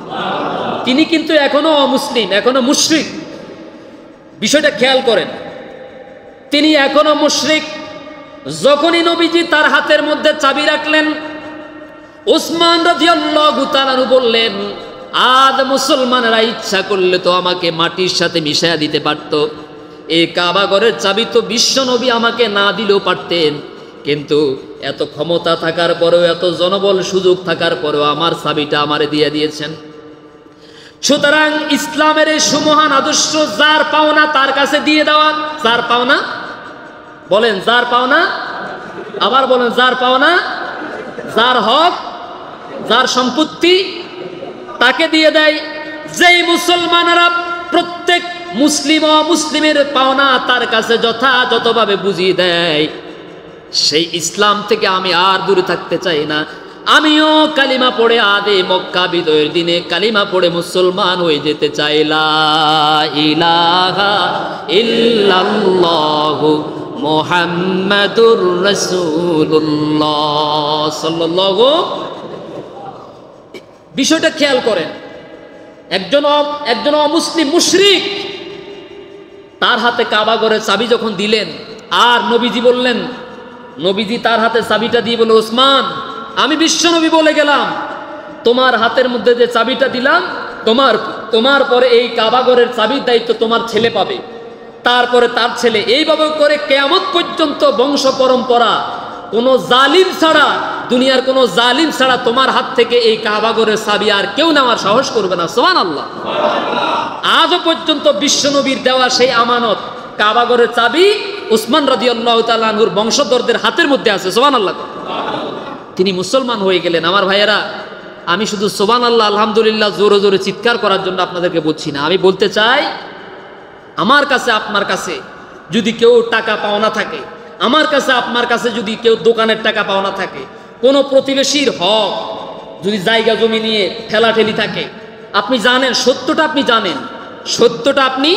তিনি কিন্তু এখনো অমুসলিম, এখনো মুশরিক। বিষয়টা খেয়াল করেন, তিনি এখনো মুশরিক। যখনই নবীজি তার হাতের মধ্যে চাবি রাখলেন, ওসমান রাদিয়াল্লাহু তাআলা আনহু বললেন, আজ মুসলমানরা ইচ্ছা করলে তো আমাকে মাটির সাথে মিশাইয়া দিতে পারত, এই কাবা ঘরের চাবি তো বিশ্ব নবী আমাকে না দিলেও পারতেন, কিন্তু এত ক্ষমতা থাকার পরেও, এত জনবল সুযোগ থাকার পরেও আমার চাবিটা আমারে দিয়ে দিয়েছেন। সুতরাং ইসলামের এই সুমহান আদর্শ যার পাওনা তার কাছে দিয়ে দেওয়া। যার পাওনা বলেন, যার পাওনা, আবার বলেন, যার পাওনা, যার হক, যার সম্পত্তি তাকে দিয়ে দেয়। যেই মুসলমানেরা প্রত্যেক মুসলিম ও মুসলিমের পাওনা তার কাছে যথাযথভাবে বুঝিয়ে দেয়, সেই ইসলাম থেকে আমি আর দূরে থাকতে চাই না। আমিও কালিমা পড়ে আদে মক্কা বিজয়ের দিনে কালিমা পড়ে মুসলমান হয়ে যেতে চাই। লা ইলাহা ইল্লাল্লাহু মুহাম্মাদুর রাসূলুল্লাহ সাল্লাল্লাহু। বিষয়টা খেয়াল করেন, একজন অমুসলিম মুশরিক তার হাতে কাবা ঘরের চাবি যখন দিলেন, আর নবীজি বললেন, নবীজি তার হাতে চাবিটা দিয়ে বলে, ওসমান আমি বিশ্বনবী বলে গেলাম, তোমার হাতের মধ্যে যে চাবিটা দিলাম, তোমার পরে এই কাবা ঘরের চাবির দায়িত্ব তোমার ছেলে পাবে, তারপরে তার ছেলে, এইভাবে করে কিয়ামত পর্যন্ত বংশ পরম্পরা কোনো জালিম ছাড়া, দুনিয়ার কোনো জালিম ছাড়া তোমার হাত থেকে এই কাবা ঘরের চাবি আর কেউ নেওয়ার সাহস করবে না। সুবহানাল্লাহ। আজও পর্যন্ত বিশ্বনবীর দেওয়া সেই আমানত কাবা ঘরের চাবি উসমান রাদিয়াল্লাহু তাআলা আনহুর বংশধরদের হাতের মধ্যে আছে। সুবহানাল্লাহ। তিনি মুসলমান হয়ে গেলেন। আমার ভাইয়েরা, আমি শুধু সুবহানাল্লাহ আলহামদুলিল্লাহ জোরে জোরে চিৎকার করার জন্য আপনাদেরকে বলছি না। আমি বলতে চাই, আমার কাছে আপনার কাছে যদি কেউ টাকা পাওনা থাকে, আমার কাছে আপনার কাছে যদি কেউ দোকানের টাকা পাওনা থাকে, কোনো প্রতিবেশীর হক, যদি জায়গা জমি নিয়ে ঠেলাঠেলি থাকে, আপনি জানেন সত্যটা, আপনি জানেন সত্যটা, আপনি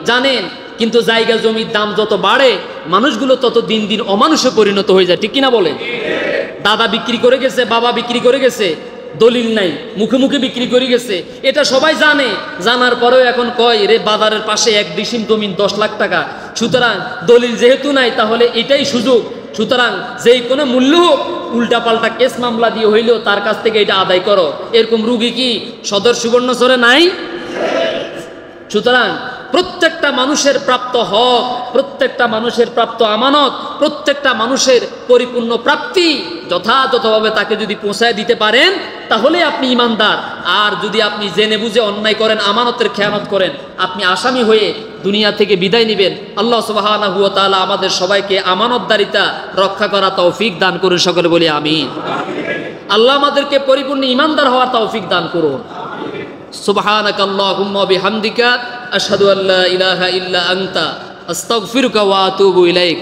জানেন, কিন্তু জায়গা জমির দাম যত বাড়ে মানুষগুলো তত দিন দিন অমানুষে পরিণত হয়ে যায়, ঠিক কিনা বলেন? দাদা বিক্রি করে গেছে, বাবা বিক্রি করে গেছে, দলিল নাই, মুখে মুখে বিক্রি করে গেছে, এটা সবাই জানে। জানার পরেও এখন কয় রে বাজারের পাশে 1 ডিসিম জমি 10 লাখ টাকা, সুতরাং দলিল যেহেতু নাই তাহলে এটাই সুযোগ, সুতরাং যেই কোনো মূল্য হোক উল্টাপাল্টা কেস মামলা দিয়ে হইলেও তার কাছ থেকে এটা আদায় করো। এরকম রুগী কি সদর সুবর্ণচরে নাই? সুতরাং প্রত্যেকটা মানুষের প্রাপ্ত হক, প্রত্যেকটা মানুষের প্রাপ্ত আমানত, প্রত্যেকটা মানুষের পরিপূর্ণ প্রাপ্তি যথাযথভাবে তাকে যদি পৌঁছায় দিতে পারেন তাহলে আপনি ইমানদার। আর যদি আপনি জেনে বুঝে অন্যায় করেন, আমানতের খেয়ানত করেন, আপনি আসামি হয়ে দুনিয়া থেকে বিদায় নেবেন। আল্লাহ সুবহানাহু ওয়া তাআলা আমাদের সবাইকে আমানতদারিতা রক্ষা করা তৌফিক দান করুন, সকলে বলি আমিন। আল্লাহ আমাদেরকে পরিপূর্ণ ইমানদার হওয়ার তৌফিক দান করুন। সুবহানাকা আল্লাহুম্মা বিহামদিকা আশহাদু আল্লা ইলাহা ইল্লা আনতা আস্তাগফিরুকা ওয়া আতুবু ইলাইক।